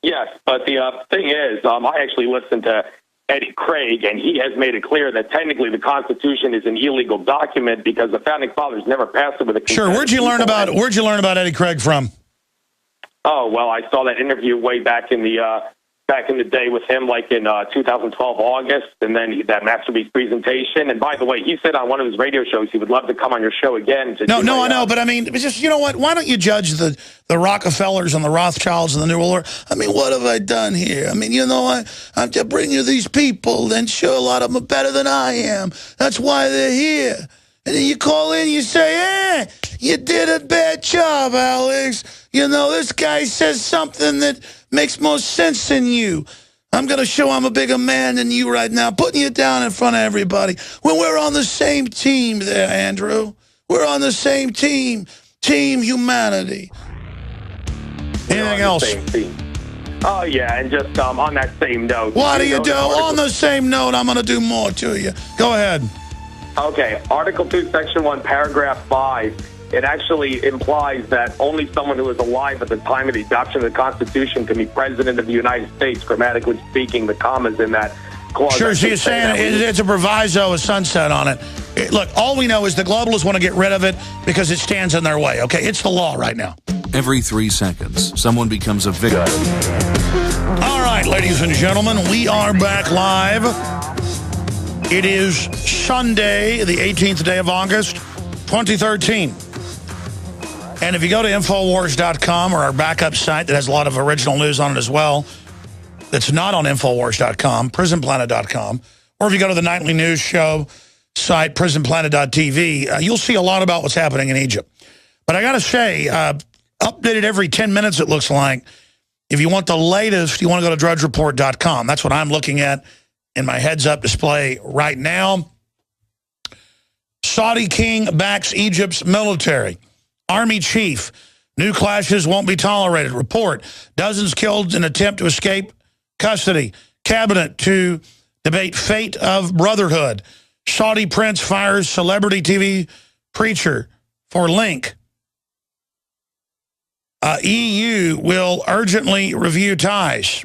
Yes, but the thing is, I actually listened to Eddie Craig, and he has made it clear that technically the Constitution is an illegal document because the founding fathers never passed it with a consent. Sure. Where'd you learn about Eddie Craig from? Oh, well, I saw that interview way back in the day with him, like in 2012 August, and then that Masterpiece presentation. And by the way, he said on one of his radio shows he would love to come on your show again. I know, but I mean, it's just, you know what? Why don't you judge the Rockefellers and the Rothschilds and the New World Order? I mean, what have I done here? I mean, you know, I'm just bringing you these people, and sure, a lot of them are better than I am. That's why they're here. And then you call in, you say, you did a bad job, Alex. You know, this guy says something that makes more sense than you. I'm going to show I'm a bigger man than you right now, putting you down in front of everybody. When we're on the same team there, Andrew. We're on the same team. Team humanity. Anything else? Oh, yeah, and just on that same note. What do you do? On the same note, I'm going to do more to you. Go ahead. Okay, Article 2, Section 1, Paragraph 5. It actually implies that only someone who was alive at the time of the adoption of the Constitution can be president of the United States, grammatically speaking, the commas in that clause. Sure, so you're saying it's a proviso, a sunset on it. Look, all we know is the globalists want to get rid of it because it stands in their way, okay? It's the law right now. Every 3 seconds, someone becomes a victim. All right, ladies and gentlemen, we are back live. It is Sunday, the 18th day of August, 2013. And if you go to Infowars.com, or our backup site that has a lot of original news on it as well, that's not on Infowars.com, Prisonplanet.com, or if you go to the nightly news show site, Prisonplanet.tv, you'll see a lot about what's happening in Egypt. But I got to say, updated every 10 minutes, it looks like. If you want the latest, you want to go to DrudgeReport.com. That's what I'm looking at in my heads-up display right now. Saudi king backs Egypt's military. Army chief, new clashes won't be tolerated. Report, dozens killed in attempt to escape custody. Cabinet to debate fate of brotherhood. Saudi prince fires celebrity TV preacher for link. EU will urgently review ties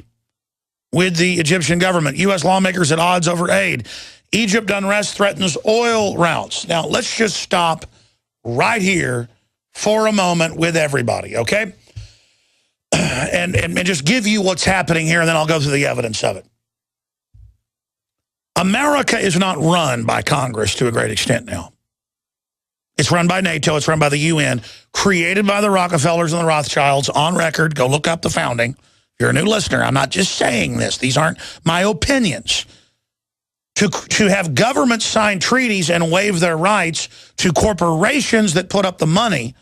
with the Egyptian government. U.S. lawmakers at odds over aid. Egypt unrest threatens oil routes. Now, let's just stop right here for a moment with everybody, okay? And just give you what's happening here, and then I'll go through the evidence of it. America is not run by Congress to a great extent now. It's run by NATO. It's run by the UN, created by the Rockefellers and the Rothschilds, on record. Go look up the founding. If you're a new listener, I'm not just saying this. These aren't my opinions. To have governments sign treaties and waive their rights to corporations that put up the money,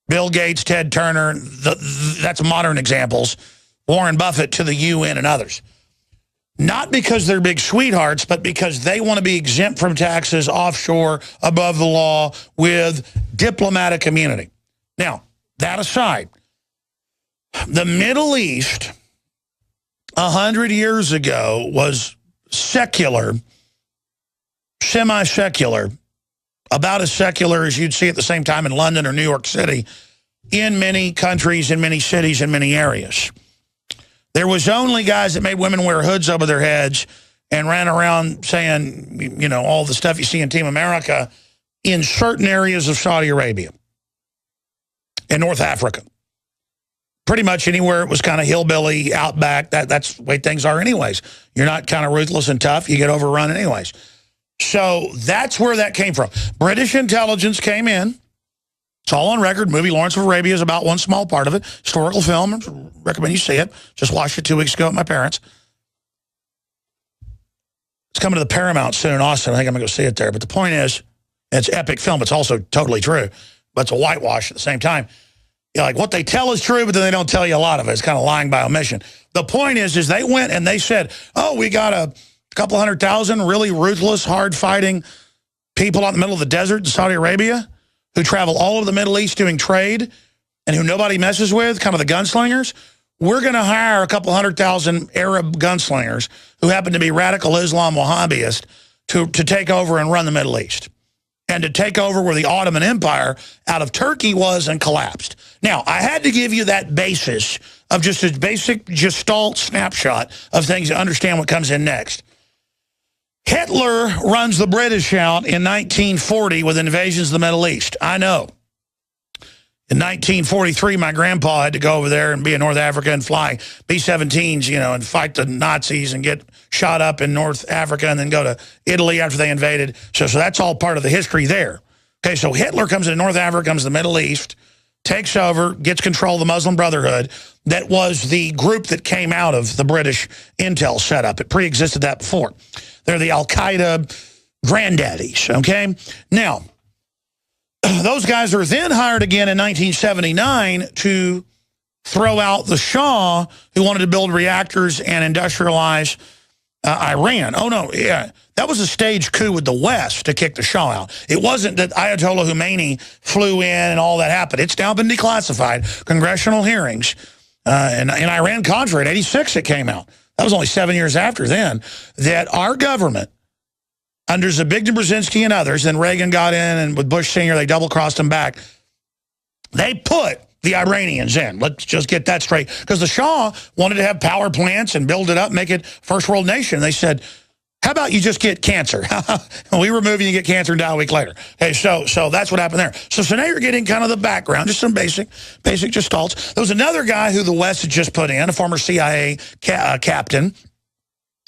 Bill Gates, Ted Turner, that's modern examples, Warren Buffett to the UN and others. Not because they're big sweethearts, but because they want to be exempt from taxes, offshore, above the law, with diplomatic immunity. Now, that aside, the Middle East 100 years ago was secular, semi-secular, about as secular as you'd see at the same time in London or New York City, in many countries, in many cities, in many areas. There was only guys that made women wear hoods over their heads and ran around saying, you know, all the stuff you see in Team America in certain areas of Saudi Arabia and North Africa. Pretty much anywhere it was kind of hillbilly, outback, that's the way things are anyways. You're not kind of ruthless and tough, you get overrun anyways. So that's where that came from. British intelligence came in. It's all on record. Movie Lawrence of Arabia is about one small part of it. Historical film. Recommend you see it. Just watched it 2 weeks ago with my parents. It's coming to the Paramount soon in Austin. I think I'm going to go see it there. But the point is, it's epic film. It's also totally true. But it's a whitewash at the same time. You know, like what they tell is true, but then they don't tell you a lot of it. It's kind of lying by omission. The point is they went and they said, oh, we got a couple 100,000 really ruthless, hard-fighting people out in the middle of the desert in Saudi Arabia who travel all over the Middle East doing trade and who nobody messes with, kind of the gunslingers. We're going to hire a couple 100,000 Arab gunslingers who happen to be radical Islam Wahhabist to take over and run the Middle East. and to take over where the Ottoman Empire out of Turkey was and collapsed. Now, I had to give you that basis of just a basic gestalt snapshot of things to understand what comes in next. Hitler runs the British out in 1940 with invasions of the Middle East. I know. In 1943, my grandpa had to go over there and be in North Africa and fly B-17s, you know, and fight the Nazis and get shot up in North Africa and then go to Italy after they invaded. So that's all part of the history there. Okay, so Hitler comes into North Africa, comes to the Middle East, takes over, gets control of the Muslim Brotherhood. That was the group that came out of the British intel setup. It pre-existed that before. They're the Al-Qaeda granddaddies, okay? Now, those guys are then hired again in 1979 to throw out the Shah, who wanted to build reactors and industrialize Iran. Oh, no, yeah. That was a staged coup with the West to kick the Shah out. It wasn't that Ayatollah Khomeini flew in and all that happened. It's now been declassified. Congressional hearings. In Iran-Contra in 86 it came out. That was only 7 years after then. That our government, under Zbigniew Brzezinski and others, then Reagan got in, and with Bush Sr., they double-crossed him back. They put the Iranians in. Let's just get that straight. Because the Shah wanted to have power plants and build it up, make it first world nation. They said, how about you just get cancer? We remove you and you get cancer and die a week later. Hey, so that's what happened there. So now you're getting kind of the background, just some basic gestalts. There was another guy who the West had just put in, a former CIA captain.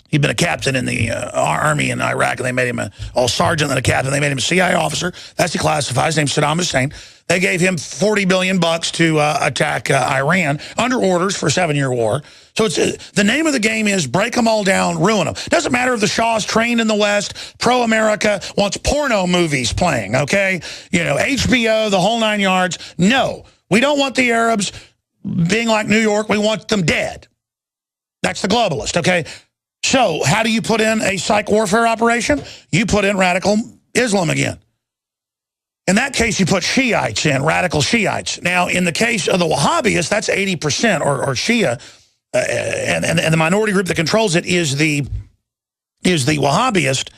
He'd been a captain in the army in Iraq, and they made him a sergeant and a captain. They made him a CIA officer. That's declassified. His name's Saddam Hussein. They gave him $40 billion to attack Iran under orders for a 7-year war. So it's the name of the game is break them all down, ruin them. Doesn't matter if the Shah's trained in the West, pro-America, wants porno movies playing, okay? You know, HBO, the whole 9 yards. No, we don't want the Arabs being like New York. We want them dead. That's the globalist, okay? So how do you put in a psych warfare operation? You put in radical Islam again. In that case, you put Shiites in, radical Shiites. Now, in the case of the Wahhabis, that's 80% or Shia, and the minority group that controls it is the Wahhabist.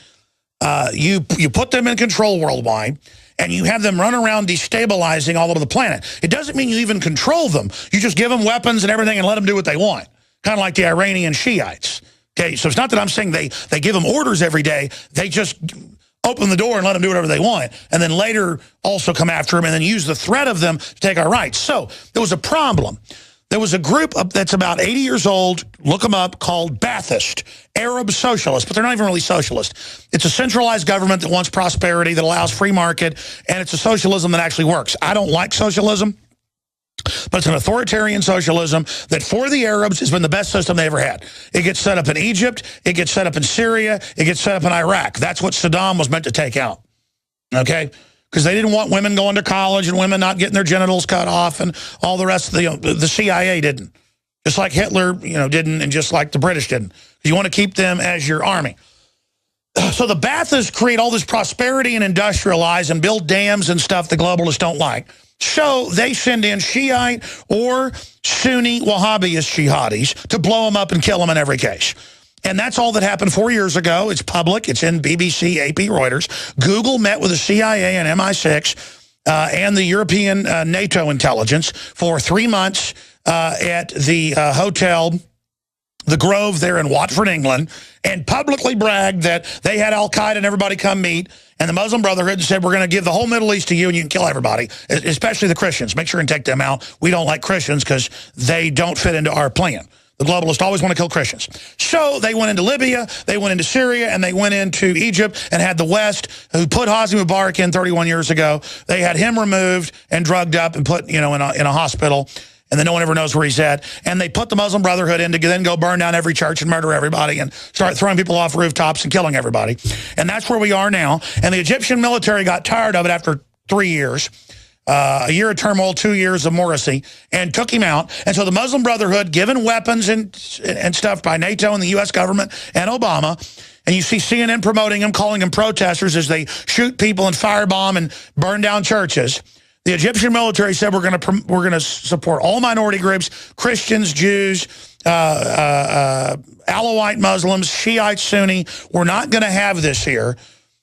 You put them in control worldwide, and you have them run around destabilizing all over the planet. It doesn't mean you even control them. You just give them weapons and everything and let them do what they want, kind of like the Iranian Shiites. Okay, so it's not that I'm saying they give them orders every day. They just open the door and let them do whatever they want, and then later also come after them and then use the threat of them to take our rights. So there was a problem. There was a group that's about 80 years old, look them up, called Ba'athist, Arab socialists, but they're not even really socialist. It's a centralized government that wants prosperity, that allows free market, and it's a socialism that actually works. I don't like socialism, but it's an authoritarian socialism that for the Arabs has been the best system they ever had. It gets set up in Egypt, it gets set up in Syria, it gets set up in Iraq. That's what Saddam was meant to take out, okay? Because they didn't want women going to college and women not getting their genitals cut off and all the rest of the CIA didn't. Just like Hitler, didn't, and just like the British didn't. You want to keep them as your army. So the Ba'athists create all this prosperity and industrialize and build dams and stuff the globalists don't like. So they send in Shiite or Sunni Wahhabist jihadis to blow them up and kill them in every case. And that's all that happened 4 years ago. It's public. It's in BBC, AP, Reuters. Google met with the CIA and MI6 and the European NATO intelligence for 3 months at the hotel, the Grove there in Watford, England, and publicly bragged that they had Al-Qaeda and everybody come meet, and the Muslim Brotherhood said, we're going to give the whole Middle East to you and you can kill everybody, especially the Christians. Make sure and take them out. We don't like Christians because they don't fit into our plan. The globalists always want to kill Christians. So they went into Libya, they went into Syria, and they went into Egypt and had the West, who put Hosni Mubarak in 31 years ago. They had him removed and drugged up and put, in a hospital, and then no one ever knows where he's at. And they put the Muslim Brotherhood in to then go burn down every church and murder everybody and start throwing people off rooftops and killing everybody. And that's where we are now. And the Egyptian military got tired of it after 3 years. A year of turmoil, 2 years of Morrissey, and took him out. And so the Muslim Brotherhood, given weapons and stuff by NATO and the U.S. government and Obama, and you see CNN promoting them, calling them protesters as they shoot people and firebomb and burn down churches. The Egyptian military said we're going to support all minority groups, Christians, Jews, Alawite Muslims, Shiite, Sunni. We're not going to have this here.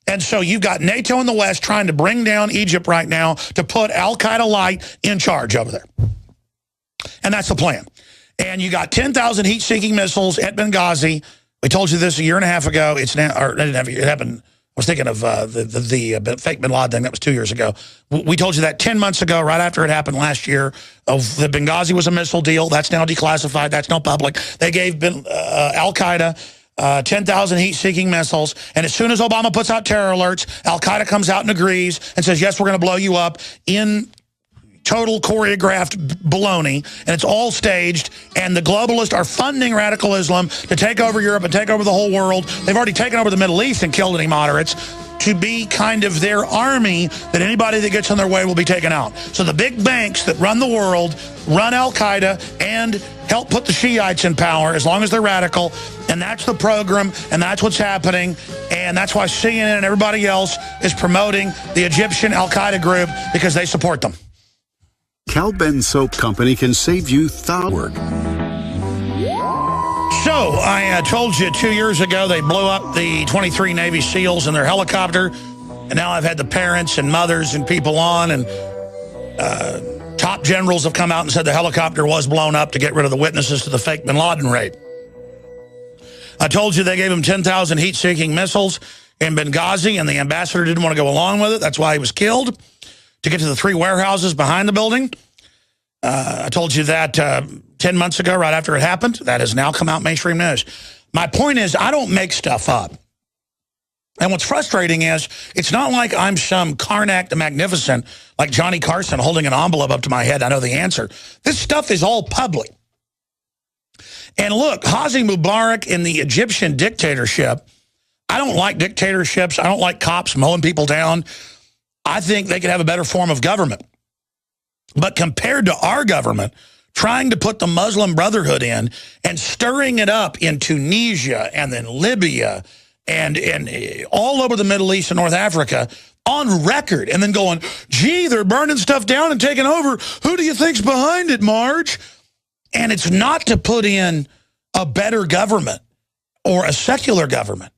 And so you've got NATO in the West trying to bring down Egypt right now to put al-Qaeda light in charge over there. And that's the plan. And you got 10,000 heat-seeking missiles at Benghazi. We told you this a year and a half ago. It's now, or it happened. I was thinking of the fake bin Laden thing. That was 2 years ago. We told you that 10 months ago, right after it happened last year. Of the Benghazi was a missile deal. That's now declassified. That's now public. They gave al-Qaeda 10,000 heat-seeking missiles. And as soon as Obama puts out terror alerts, al-Qaeda comes out and agrees and says, yes, we're going to blow you up in total choreographed baloney, and it's all staged, and the globalists are funding radical Islam to take over Europe and take over the whole world. They've already taken over the Middle East and killed any moderates to be kind of their army that anybody that gets in their way will be taken out. So the big banks that run the world run al-Qaeda and help put the Shiites in power as long as they're radical, and that's the program, and that's what's happening, and that's why CNN and everybody else is promoting the Egyptian al-Qaeda group, because they support them. Cal-Ben Soap Company can save you thousands. So, I told you 2 years ago they blew up the 23 Navy SEALs in their helicopter, and now I've had the parents and mothers and people on, and top generals have come out and said the helicopter was blown up to get rid of the witnesses to the fake bin Laden raid. I told you they gave him 10,000 heat-seeking missiles in Benghazi, and the ambassador didn't want to go along with it. That's why he was killed, to get to the 3 warehouses behind the building. I told you that 10 months ago, right after it happened. That has now come out mainstream news. My point is, I don't make stuff up. And what's frustrating is, it's not like I'm some Karnak the Magnificent, like Johnny Carson holding an envelope up to my head. I know the answer. This stuff is all public. And look, Hosni Mubarak in the Egyptian dictatorship, I don't like dictatorships. I don't like cops mowing people down. I think they could have a better form of government. But compared to our government, trying to put the Muslim Brotherhood in and stirring it up in Tunisia and then Libya and all over the Middle East and North Africa on record, and then going, gee, they're burning stuff down and taking over. Who do you think's behind it, Marge? And it's not to put in a better government or a secular government.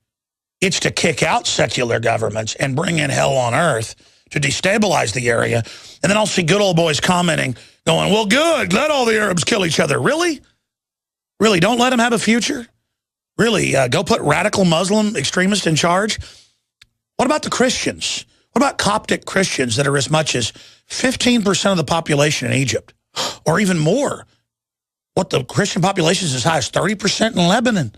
It's to kick out secular governments and bring in hell on earth to destabilize the area. And then I'll see good old boys commenting, going, well, good, let all the Arabs kill each other. Really? Really, don't let them have a future? Really, go put radical Muslim extremists in charge? What about the Christians? What about Coptic Christians that are as much as 15% of the population in Egypt? Or even more? What, the Christian population is as high as 30% in Lebanon?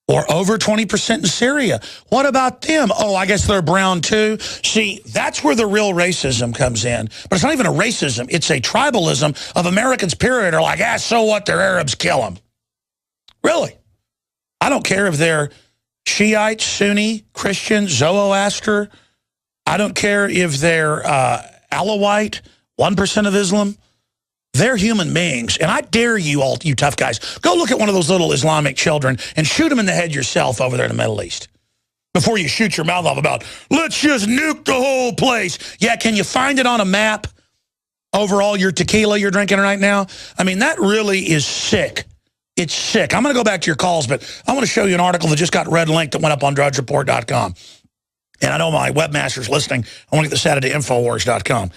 Or over 20% in Syria. What about them? Oh, I guess they're brown too. See, that's where the real racism comes in. But it's not even a racism. It's a tribalism of Americans, period, are like, so what, they're Arabs, kill them. Really? I don't care if they're Shiite, Sunni, Christian, Zoroaster. I don't care if they're Alawite, 1% of Islam. They're human beings, and I dare you all, you tough guys, go look at one of those little Islamic children and shoot them in the head yourself over there in the Middle East before you shoot your mouth off about, let's just nuke the whole place. Yeah, can you find it on a map over all your tequila you're drinking right now? I mean, that really is sick. It's sick. I'm going to go back to your calls, but I want to show you an article that just got red linked that went up on drudgereport.com. And I know my webmaster's listening. I want to get this added to Infowars.com.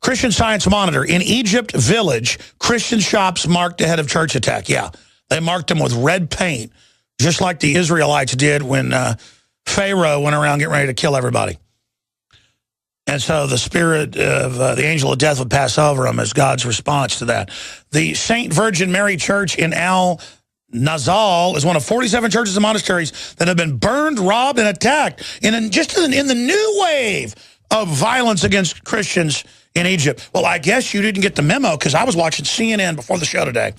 Christian Science Monitor. In Egypt village, Christian shops marked ahead of church attack. Yeah, they marked them with red paint, just like the Israelites did when Pharaoh went around getting ready to kill everybody. And so the spirit of the angel of death would pass over them as God's response to that. The St. Virgin Mary Church in Al-Nazal is one of 47 churches and monasteries that have been burned, robbed, and attacked in the new wave of violence against Christians in Egypt. Well, I guess you didn't get the memo, because I was watching CNN before the show today.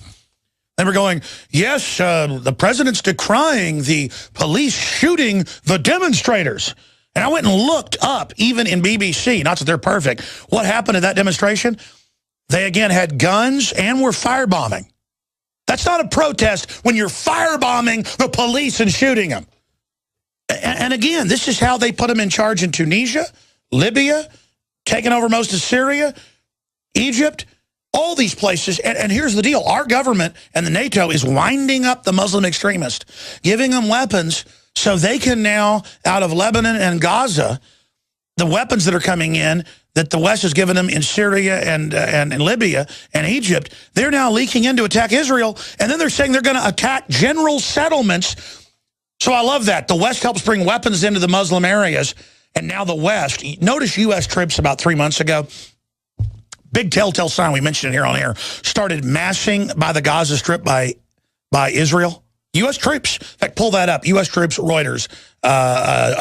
They were going, yes, the president's decrying the police shooting the demonstrators. And I went and looked up, even in BBC, not that they're perfect, what happened at that demonstration. They, again, had guns and were firebombing. That's not a protest when you're firebombing the police and shooting them. And again, this is how they put them in charge in Tunisia, Libya, taking over most of Syria, Egypt, all these places. And here's the deal. Our government and the NATO is winding up the Muslim extremists, giving them weapons So they can now, out of Lebanon and Gaza, the weapons that are coming in that the West has given them in Syria and Libya and Egypt, they're now leaking in to attack Israel. And then they're saying they're going to attack general settlements. So I love that. The West helps bring weapons into the Muslim areas. And now the West, notice U.S. troops about 3 months ago, big telltale sign, we mentioned it here on air, started massing by the Gaza Strip by Israel. U.S. troops, in fact, pull that up. U.S. troops, Reuters,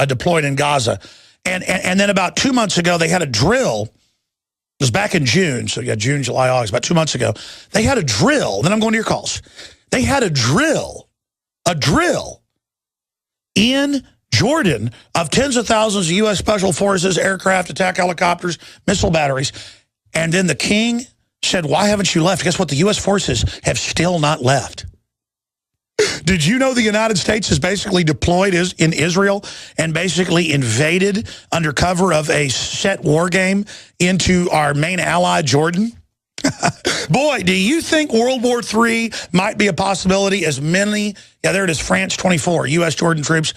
deployed in Gaza. And then about 2 months ago, they had a drill. It was back in June. So, yeah, June, July, August, about 2 months ago. They had a drill. Then I'm going to your calls. They had a drill in Jordan of tens of thousands of U.S. Special Forces, aircraft, attack helicopters, missile batteries. And then the king said, why haven't you left? Guess what? The U.S. forces have still not left. Did you know the United States is basically deployed in Israel and basically invaded under cover of a set war game into our main ally, Jordan? Boy, do you think World War III might be a possibility as many, yeah, there it is, France 24, U.S. Jordan troops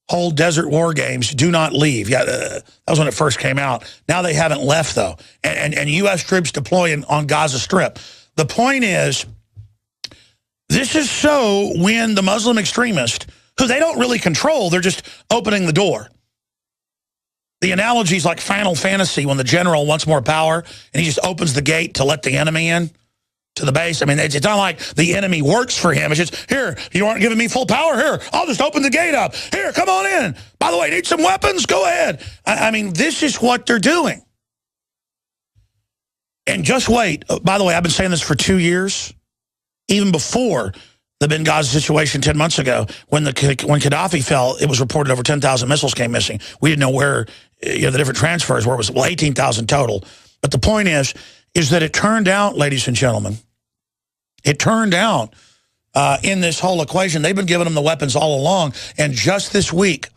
hold desert war games, do not leave. Yeah, that was when it first came out. Now they haven't left, though. And U.S. troops deploying on Gaza Strip. The point is, this is so when the Muslim extremists, who they don't really control, they're just opening the door. The analogy is like Final Fantasy when the general wants more power and he just opens the gate to let the enemy in to the base. I mean, it's not like the enemy works for him. It's just, here, you aren't giving me full power? Here, I'll just open the gate up. Here, come on in. By the way, need some weapons? Go ahead. I mean, this is what they're doing. And just wait. By the way, I've been saying this for 2 years. Even before the Benghazi situation 10 months ago, when Gaddafi fell, it was reported over 10,000 missiles came missing. We didn't know where, the different transfers were. It was, 18,000 total. But the point is that it turned out, ladies and gentlemen, it turned out in this whole equation, they've been giving them the weapons all along. And just this week,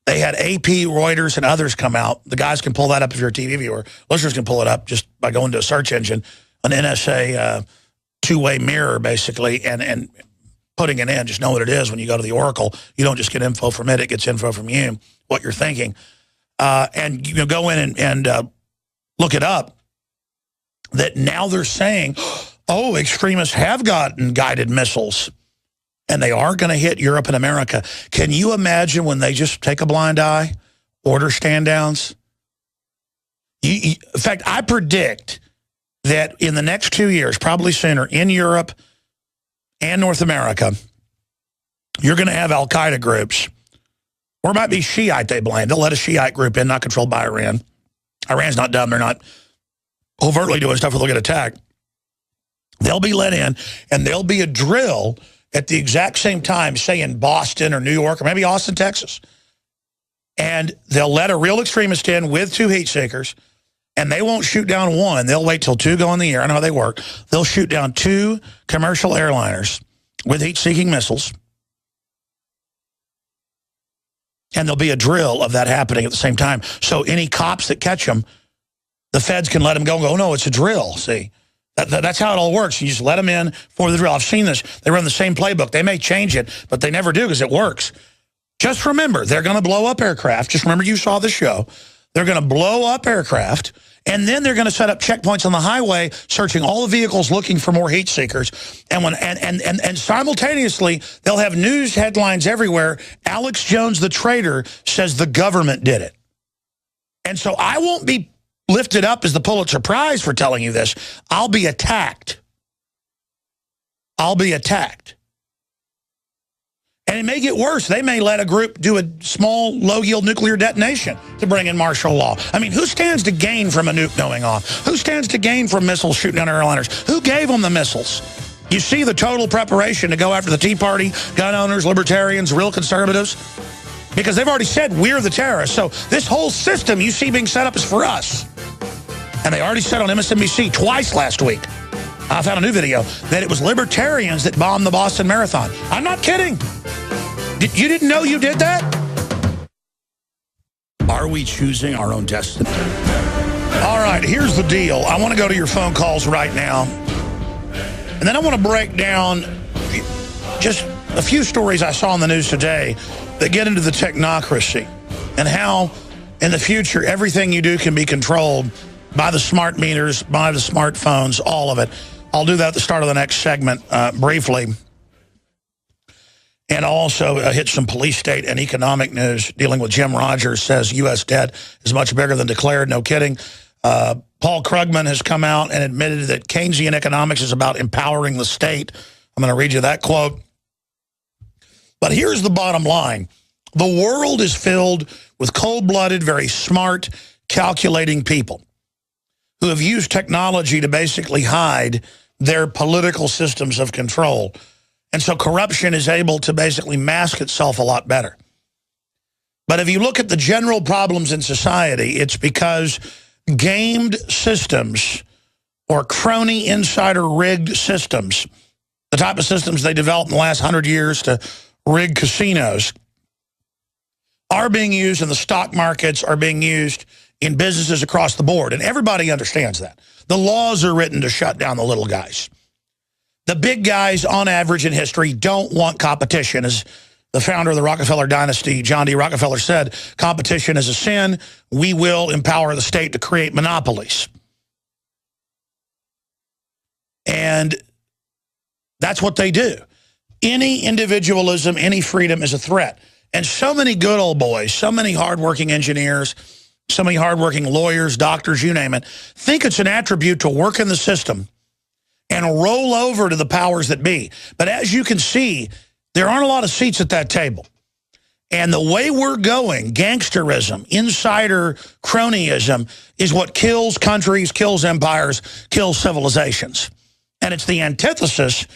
they had AP, Reuters, and others come out. The guys can pull that up if you're a TV viewer. Listeners can pull it up just by going to a search engine, an NSA two-way mirror, basically, and putting it in. Just know what it is when you go to the Oracle. You don't just get info from it gets info from you, what you're thinking. And you go in and look it up, that now they're saying, oh, extremists have gotten guided missiles, and they are going to hit Europe and America. Can you imagine when they just take a blind eye, order stand-downs? In fact, I predict that in the next 2 years, probably sooner, in Europe and North America, you're going to have al-Qaeda groups, or it might be Shiite they blame. They'll let a Shiite group in, not controlled by Iran. Iran's not dumb. They're not overtly doing stuff where they'll get attacked. They'll be let in, and there'll be a drill at the exact same time, say in Boston or New York, or maybe Austin, Texas. And they'll let a real extremist in with 2 heat seekers, and they won't shoot down one. They'll wait till 2 go in the air. I know how they work. They'll shoot down 2 commercial airliners with heat-seeking missiles. And there'll be a drill of that happening at the same time. So any cops that catch them, the feds can let them go and go, oh, no, it's a drill, see. That's how it all works. You just let them in for the drill. I've seen this. They run the same playbook. They may change it, but they never do because it works. Just remember, they're going to blow up aircraft. Just remember you saw the show. They're going to blow up aircraft, and then they're going to set up checkpoints on the highway, searching all the vehicles looking for more heat seekers. And simultaneously, they'll have news headlines everywhere. Alex Jones, the traitor, says the government did it. And so I won't be lifted up as the Pulitzer Prize for telling you this. I'll be attacked. I'll be attacked. And it may get worse. They may let a group do a small, low-yield nuclear detonation to bring in martial law. I mean, who stands to gain from a nuke going off? Who stands to gain from missiles shooting down airliners? Who gave them the missiles? You see the total preparation to go after the Tea Party, gun owners, libertarians, real conservatives? Because they've already said we're the terrorists. So this whole system you see being set up is for us. And they already said on MSNBC twice last week, I found a new video, that it was libertarians that bombed the Boston Marathon. I'm not kidding. You didn't know you did that? Are we choosing our own destiny? All right, here's the deal. I want to go to your phone calls right now. And then I want to break down just a few stories I saw in the news today that get into the technocracy and how in the future everything you do can be controlled by the smart meters, by the smartphones, all of it. I'll do that at the start of the next segment briefly. And I'll also hit some police state and economic news dealing with Jim Rogers says U.S. debt is much bigger than declared. No kidding. Paul Krugman has come out and admitted that Keynesian economics is about empowering the state. I'm going to read you that quote. But here's the bottom line. The world is filled with cold-blooded, very smart, calculating people who have used technology to basically hide their political systems of control. And so corruption is able to basically mask itself a lot better. But if you look at the general problems in society, it's because gamed systems or crony insider rigged systems, the type of systems they developed in the last 100 years to rig casinos, are being used in the stock markets, are being used in businesses across the board. And everybody understands that. The laws are written to shut down the little guys. The big guys, on average in history, don't want competition. As the founder of the Rockefeller dynasty, John D. Rockefeller, said, competition is a sin. We will empower the state to create monopolies. And that's what they do. Any individualism, any freedom is a threat. And so many good old boys, so many hardworking engineers, so many hardworking lawyers, doctors, you name it, think it's an attribute to work in the system and roll over to the powers that be. But as you can see, there aren't a lot of seats at that table. And the way we're going, gangsterism, insider cronyism, is what kills countries, kills empires, kills civilizations. And it's the antithesis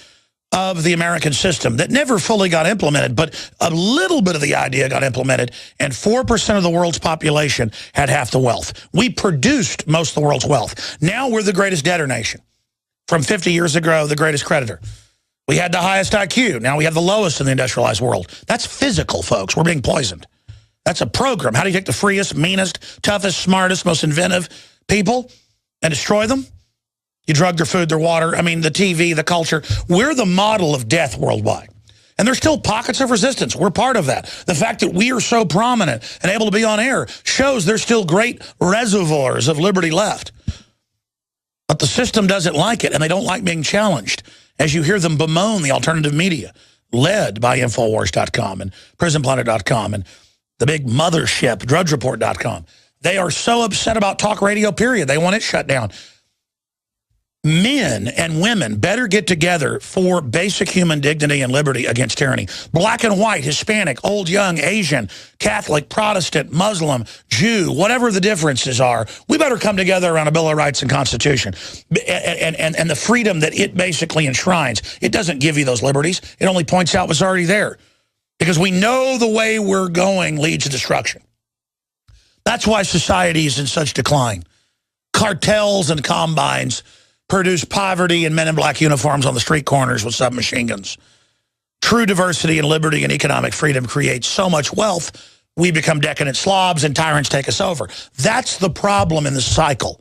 of the American system that never fully got implemented, but a little bit of the idea got implemented, and 4% of the world's population had half the wealth. We produced most of the world's wealth. Now we're the greatest debtor nation. From 50 years ago, the greatest creditor. We had the highest IQ. Now we have the lowest in the industrialized world. That's physical, folks. We're being poisoned. That's a program. How do you take the freest, meanest, toughest, smartest, most inventive people and destroy them? You drug their food, their water, I mean, the TV, the culture. We're the model of death worldwide. And there's still pockets of resistance. We're part of that. The fact that we are so prominent and able to be on air shows there's still great reservoirs of liberty left. But the system doesn't like it, and they don't like being challenged. As you hear them bemoan the alternative media, led by Infowars.com and Prisonplanet.com and the big mothership, DrudgeReport.com. They are so upset about talk radio, period. They want it shut down. Men and women better get together for basic human dignity and liberty against tyranny. Black and white, Hispanic, old, young, Asian, Catholic, Protestant, Muslim, Jew, whatever the differences are, we better come together around a Bill of Rights and Constitution. And the freedom that it basically enshrines. It doesn't give you those liberties. It only points out what's already there. Because we know the way we're going leads to destruction. That's why society is in such decline. Cartels and combines produce poverty and men in black uniforms on the street corners with submachine guns. True diversity and liberty and economic freedom creates so much wealth, we become decadent slobs and tyrants take us over. That's the problem in the cycle,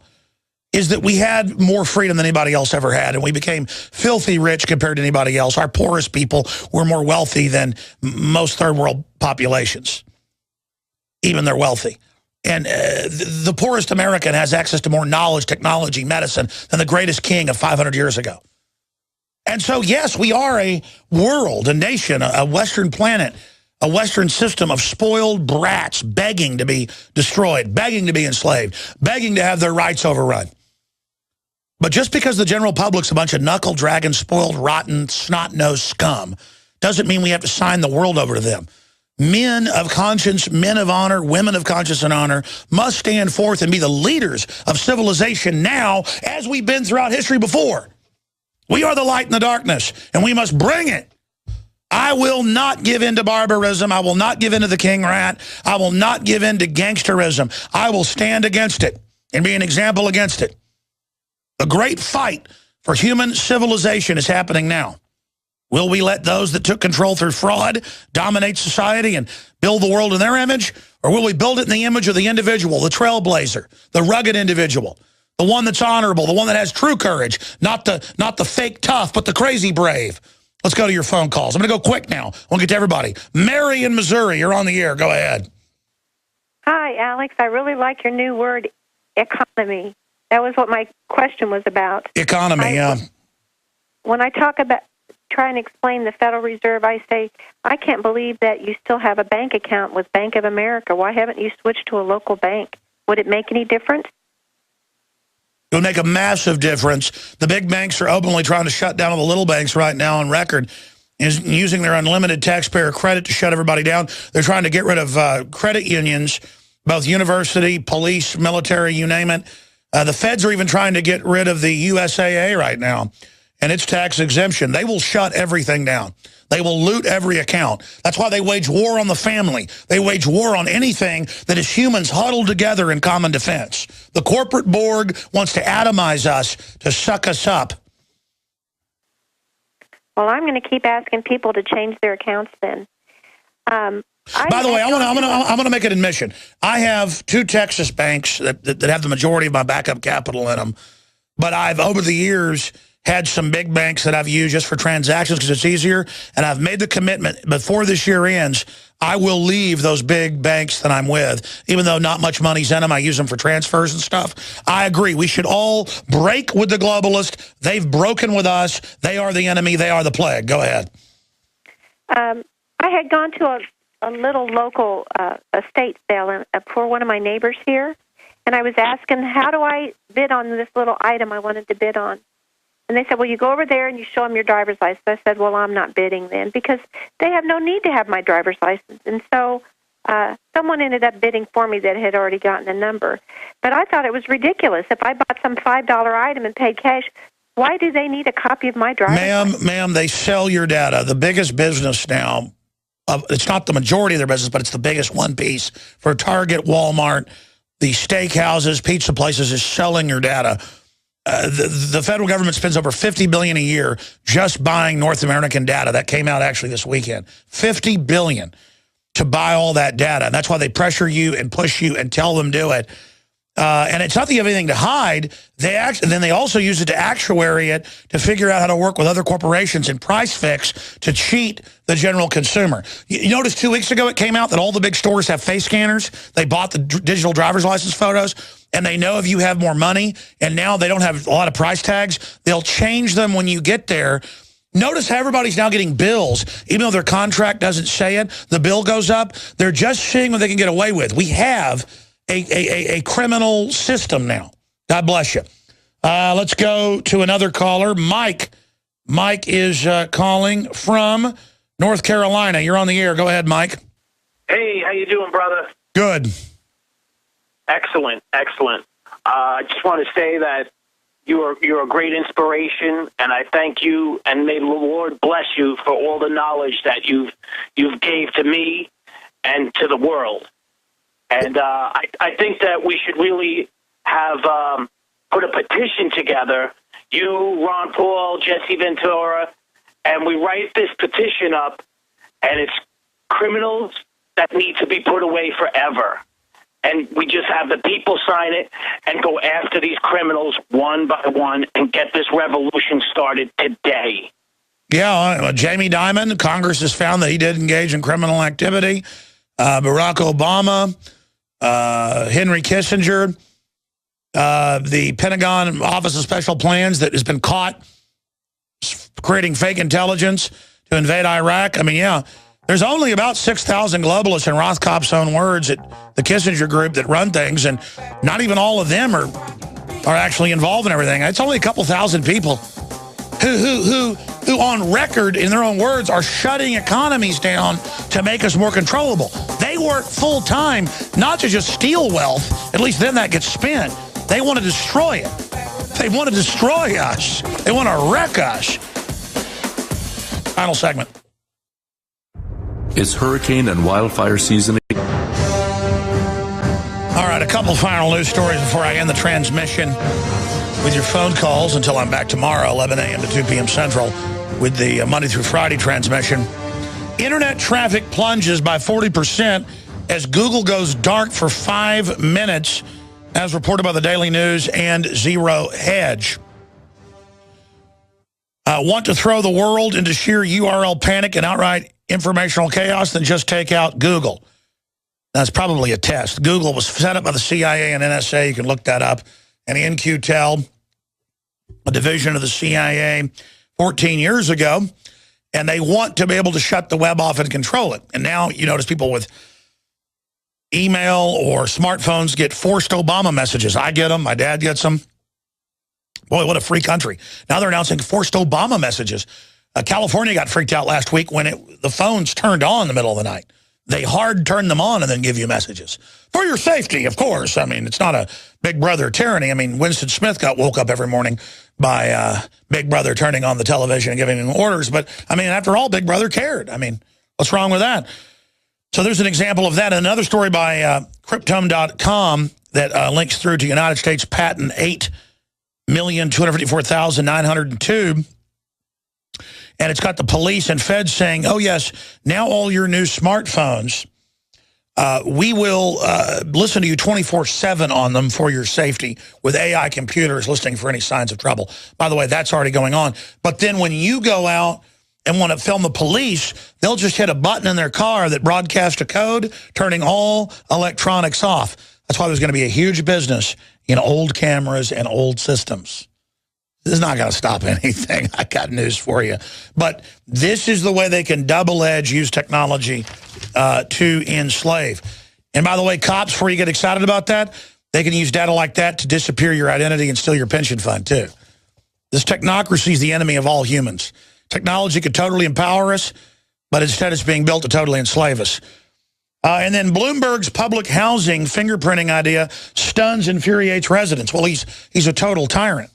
is that we had more freedom than anybody else ever had, and we became filthy rich compared to anybody else. Our poorest people were more wealthy than most third world populations, even they're wealthy. And the poorest American has access to more knowledge, technology, medicine than the greatest king of 500 years ago. And so, yes, we are a world, a nation, a Western planet, a Western system of spoiled brats begging to be destroyed, begging to be enslaved, begging to have their rights overrun. But just because the general public's a bunch of knuckle-dragging, spoiled, rotten, snot-nosed scum doesn't mean we have to sign the world over to them. Men of conscience, men of honor, women of conscience and honor must stand forth and be the leaders of civilization now, as we've been throughout history before. We are the light in the darkness, and we must bring it. I will not give in to barbarism. I will not give in to the king rat. I will not give in to gangsterism. I will stand against it and be an example against it. The great fight for human civilization is happening now. Will we let those that took control through fraud dominate society and build the world in their image? Or will we build it in the image of the individual, the trailblazer, the rugged individual, the one that's honorable, the one that has true courage, not the fake tough, but the crazy brave? Let's go to your phone calls. I'm going to go quick now. We'll get to everybody. Mary in Missouri, you're on the air. Go ahead. Hi, Alex. I really like your new word, economy. That was what my question was about. Economy, yeah. When I talk about trying to explain the Federal Reserve, I say, I can't believe that you still have a bank account with Bank of America. Why haven't you switched to a local bank? Would it make any difference? It would make a massive difference. The big banks are openly trying to shut down all the little banks right now on record, is using their unlimited taxpayer credit to shut everybody down. They're trying to get rid of credit unions, both university, police, military, you name it. The feds are even trying to get rid of the USAA right now and its tax exemption. They will shut everything down. They will loot every account. That's why they wage war on the family. They wage war on anything that is humans huddled together in common defense. The corporate Borg wants to atomize us, to suck us up. Well, I'm going to keep asking people to change their accounts then. By the way, I'm going to make an admission. I have 2 Texas banks that have the majority of my backup capital in them. But I've, over the years, had some big banks that I've used just for transactions because it's easier. And I've made the commitment before this year ends, I will leave those big banks that I'm with. Even though not much money's in them, I use them for transfers and stuff. I agree. We should all break with the globalists. They've broken with us. They are the enemy. They are the plague. Go ahead. I had gone to a little local estate sale for one of my neighbors here. And I was asking, how do I bid on this little item I wanted to bid on? And they said, well, you go over there and you show them your driver's license. I said, well, I'm not bidding then because they have no need to have my driver's license. And so someone ended up bidding for me that had already gotten a number. But I thought it was ridiculous. If I bought some $5 item and paid cash, why do they need a copy of my driver's license? Ma'am, they sell your data. The biggest business now, it's not the majority of their business, but it's the biggest one piece for Target, Walmart, the steakhouses, pizza places is selling your data. The federal government spends over $50 billion a year just buying North American data. That came out actually this weekend. $50 billion to buy all that data. And that's why they pressure you and push you and tell them do it. And it's not that you have anything to hide. Then they also use it to actuary it to figure out how to work with other corporations and price fix to cheat the general consumer. You noticed 2 weeks ago it came out that all the big stores have face scanners. They bought the digital driver's license photos, and they know if you have more money, and now they don't have a lot of price tags. They'll change them when you get there. Notice how everybody's now getting bills. Even though their contract doesn't say it, the bill goes up. They're just seeing what they can get away with. We have a criminal system now. God bless you. Let's go to another caller. Mike. Mike is calling from North Carolina. You're on the air. Go ahead, Mike. Hey, how you doing, brother? Good. Excellent, excellent. I just want to say that you're a great inspiration, and I thank you, and may the Lord bless you for all the knowledge that you've gave to me and to the world. And I think that we should really have put a petition together, you, Ron Paul, Jesse Ventura, and we write this petition up, and it's criminals that need to be put away forever. And we just have the people sign it and go after these criminals one by one and get this revolution started today. Yeah, Jamie Dimon, Congress has found that he did engage in criminal activity. Barack Obama, Henry Kissinger, the Pentagon Office of Special Plans that has been caught creating fake intelligence to invade Iraq. I mean, yeah, there's only about 6,000 globalists in Rothkopf's own words at the Kissinger group that run things, and not even all of them are actually involved in everything. It's only a couple thousand people who on record, in their own words, are shutting economies down to make us more controllable. They work full-time, not to just steal wealth, at least then that gets spent. They want to destroy it. They want to destroy us. They want to wreck us. Final segment. It's hurricane and wildfire season. All right, a couple final news stories before I end the transmission with your phone calls until I'm back tomorrow, 11 a.m. to 2 p.m. Central, with the Monday through Friday transmission. Internet traffic plunges by 40% as Google goes dark for 5 minutes, as reported by the Daily News and Zero Hedge. Want to throw the world into sheer URL panic and outright informational chaos? Then just take out Google. That's probably a test. Google was set up by the CIA and NSA. You can look that up. And NQTEL, a division of the CIA, 14 years ago. And they want to be able to shut the web off and control it. And now you notice people with email or smartphones get forced Obama messages. I get them. My dad gets them. Boy, what a free country. Now they're announcing forced Obama messages. California got freaked out last week when the phones turned on in the middle of the night. They hard turn them on and then give you messages. For your safety, of course. I mean, it's not a Big Brother tyranny. I mean, Winston Smith woke up every morning by Big Brother turning on the television and giving him orders. But, I mean, after all, Big Brother cared. I mean, what's wrong with that? So there's an example of that. Another story by Cryptome.com that links through to United States Patent 8,254,902. And it's got the police and feds saying, oh, yes, now all your new smartphones, we will listen to you 24/7 on them for your safety with AI computers listening for any signs of trouble. By the way, that's already going on. But then when you go out and want to film the police, they'll just hit a button in their car that broadcasts a code, turning all electronics off. That's why there's going to be a huge business in old cameras and old systems. This is not going to stop anything. I got news for you. But this is the way they can double-edge, use technology to enslave. And by the way, cops, before you get excited about that, they can use data like that to disappear your identity and steal your pension fund, too. This technocracy is the enemy of all humans. Technology could totally empower us, but instead it's being built to totally enslave us. And then Bloomberg's public housing fingerprinting idea stuns, infuriates residents. Well, he's a total tyrant.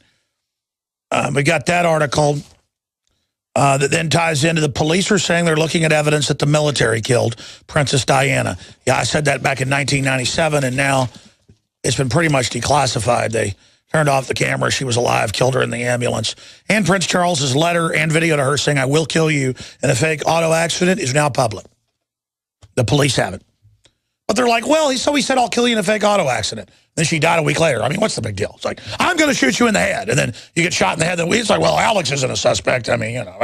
We got that article that then ties into the police are saying they're looking at evidence that the military killed Princess Diana. Yeah, I said that back in 1997, and now it's been pretty much declassified. They turned off the camera. She was alive, killed her in the ambulance. And Prince Charles's letter and video to her saying, I will kill you in a fake auto accident is now public. The police have it. But they're like, well, he said, I'll kill you in a fake auto accident. Then she died a week later. I mean, what's the big deal? It's like, I'm going to shoot you in the head. And then you get shot in the head. It's like, well, Alex isn't a suspect. I mean, you know,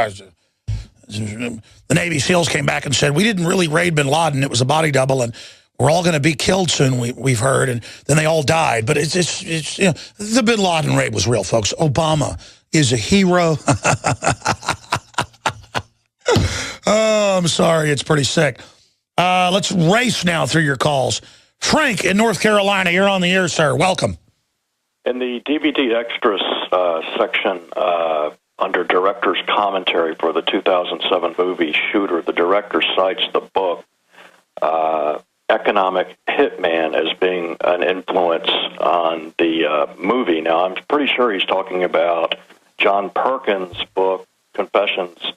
the Navy SEALs came back and said, we didn't really raid bin Laden. It was a body double, and we're all going to be killed soon, we've heard. And then they all died. But it's you know, the bin Laden raid was real, folks. Obama is a hero. Oh, I'm sorry. It's pretty sick. Let's race now through your calls. Frank in North Carolina, you're on the air, sir. Welcome. In the DVD extras section under director's commentary for the 2007 movie Shooter, the director cites the book Economic Hitman as being an influence on the movie. Now, I'm pretty sure he's talking about John Perkins' book, Confessions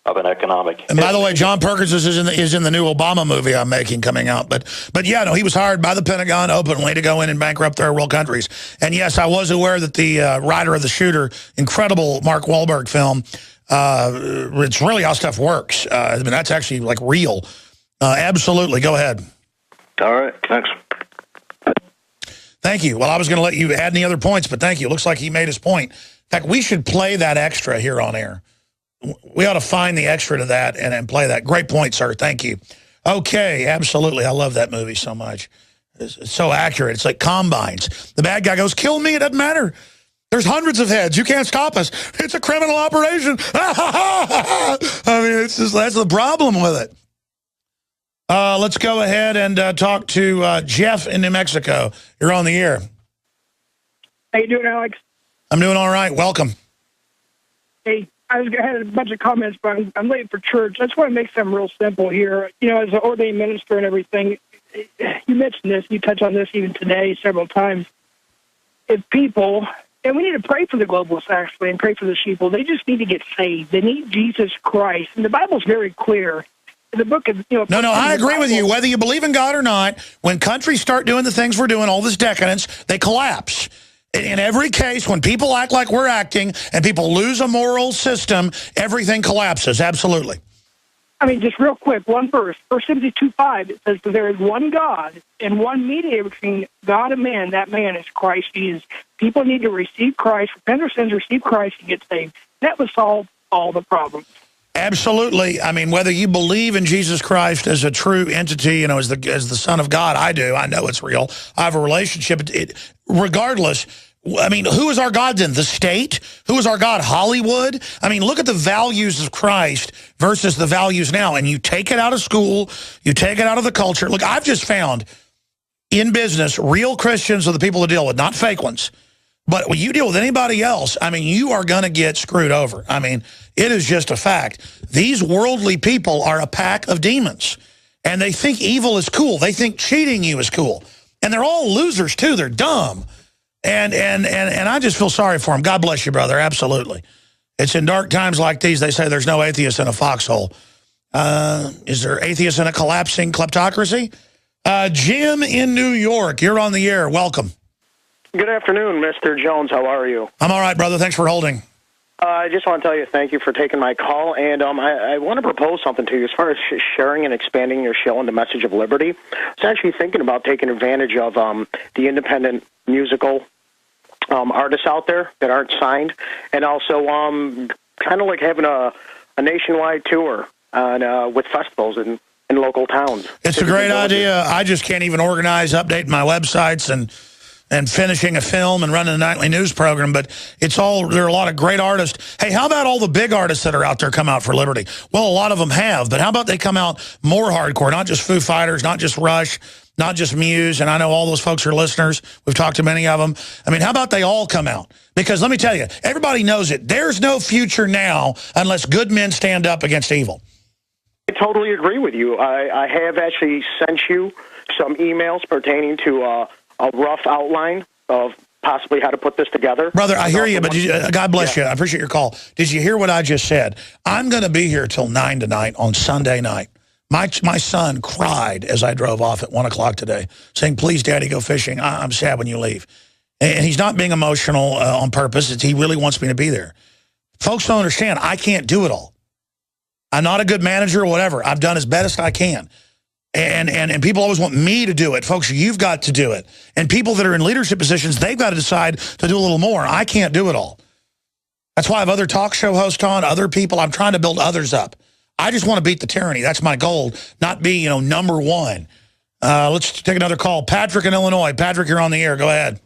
of an Economic Hitman. And by the way, John Perkins is in the new Obama movie I'm making coming out. But yeah, no, he was hired by the Pentagon openly to go in and bankrupt third world countries. And yes, I was aware that the writer of The Shooter, incredible Mark Wahlberg film, it's really how stuff works. I mean, that's actually like real. Absolutely. Go ahead. All right. Thanks. Thank you. Well, I was going to let you add any other points, but thank you. It looks like he made his point. In fact, we should play that extra here on air. We ought to find the extra to that and play that. Great point, sir. Thank you. Okay, absolutely. I love that movie so much. It's so accurate. It's like Combines. The bad guy goes, kill me. It doesn't matter. There's hundreds of heads. You can't stop us. It's a criminal operation. I mean, it's just, that's the problem with it. Let's go ahead and talk to Jeff in New Mexico. You're on the air. How you doing, Alex? I'm doing all right. Welcome. Hey. I had a bunch of comments, but I'm late for church. I just want to make something real simple here. You know, as an ordained minister and everything, you mentioned this, you touched on this even today several times. If people, and we need to pray for the globalists, actually, and pray for the sheeple, they just need to get saved. They need Jesus Christ. And the Bible's very clear. In the book of, No, I agree with you. Whether you believe in God or not, when countries start doing the things we're doing, all this decadence, they collapse. In every case, when people act like we're acting and people lose a moral system, everything collapses. Absolutely. I mean, just real quick, one verse. 1 Timothy 2:5, it says, there is one God and one mediator between God and man. That man is Christ Jesus. People need to receive Christ, repent their sins, receive Christ, and get saved. That would solve all the problems. Absolutely. I mean, whether you believe in Jesus Christ as a true entity, you know, as the Son of God, I do. I know it's real. I have a relationship. Regardless, I mean, who is our God then? The state? Who is our God? Hollywood? I mean, look at the values of Christ versus the values now. And you take it out of school. You take it out of the culture. Look, I've just found in business, real Christians are the people to deal with, not fake ones. But when you deal with anybody else, I mean, you are going to get screwed over. I mean, it is just a fact. These worldly people are a pack of demons. And they think evil is cool. They think cheating you is cool. And they're all losers, too. They're dumb. And I just feel sorry for them. God bless you, brother. Absolutely. It's in dark times like these, they say there's no atheist in a foxhole. Is there atheists in a collapsing kleptocracy? Jim in New York, you're on the air. Welcome. Good afternoon, Mr. Jones. How are you? I'm all right, brother. Thanks for holding. I just want to tell you thank you for taking my call, and I want to propose something to you as far as sharing and expanding your show on the message of liberty. I was actually thinking about taking advantage of the independent musical artists out there that aren't signed, and also kind of like having a nationwide tour with festivals in local towns. It's a great idea. I just can't even organize, update my websites, and finishing a film and running a nightly news program, but there are a lot of great artists. Hey, how about all the big artists that are out there come out for liberty? Well, a lot of them have, but how about they come out more hardcore, not just Foo Fighters, not just Rush, not just Muse, and I know all those folks are listeners. We've talked to many of them. I mean, how about they all come out? Because let me tell you, everybody knows it. There's no future now unless good men stand up against evil. I totally agree with you. I have actually sent you some emails pertaining to a rough outline of possibly how to put this together. Brother, I hear you, but God bless you. I appreciate your call. Did you hear what I just said? I'm going to be here till 9 tonight on Sunday night. My son cried as I drove off at 1 o'clock today, saying, please, Daddy, go fishing. I'm sad when you leave. And he's not being emotional on purpose. He really wants me to be there. Folks don't understand. I can't do it all. I'm not a good manager or whatever. I've done as best I can. And people always want me to do it. Folks, you've got to do it. And people that are in leadership positions, they've got to decide to do a little more. I can't do it all. That's why I have other talk show hosts on, other people. I'm trying to build others up. I just want to beat the tyranny. That's my goal, not be, number one. Let's take another call. Patrick in Illinois. Patrick, you're on the air. Go ahead.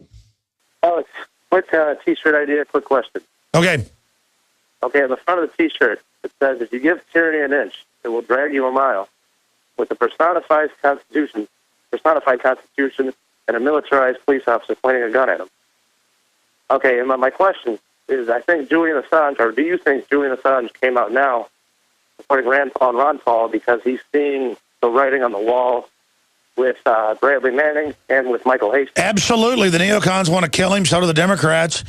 Alex, quick T-shirt idea, quick question. Okay. Okay, on the front of the T-shirt, it says, if you give tyranny an inch, it will drag you a mile. With a personified constitution, and a militarized police officer pointing a gun at him. Okay, and my question is, I think Julian Assange, or do you think Julian Assange came out now supporting Rand Paul and Ron Paul because he's seeing the writing on the wall with Bradley Manning and with Michael Hastings? Absolutely. The neocons want to kill him, so do the Democrats.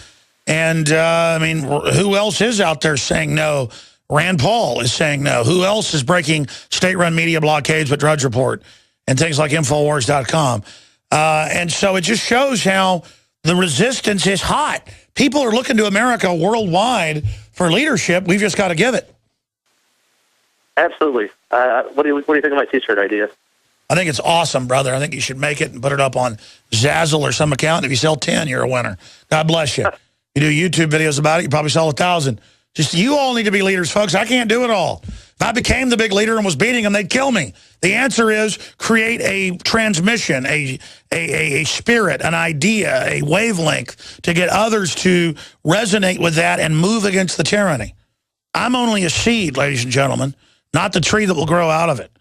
And, I mean, who else is out there saying no? Rand Paul is saying no. Who else is breaking state-run media blockades but Drudge Report and things like Infowars.com? And so it just shows how the resistance is hot. People are looking to America worldwide for leadership. We've just got to give it. Absolutely. What do you think of my T-shirt idea? I think it's awesome, brother. I think you should make it and put it up on Zazzle or some account. If you sell 10, you're a winner. God bless you. You do YouTube videos about it, you probably sell 1,000. Just you all need to be leaders, folks. I can't do it all. If I became the big leader and was beating them, they'd kill me. The answer is create a transmission, a spirit, an idea, a wavelength to get others to resonate with that and move against the tyranny. I'm only a seed, ladies and gentlemen, not the tree that will grow out of it.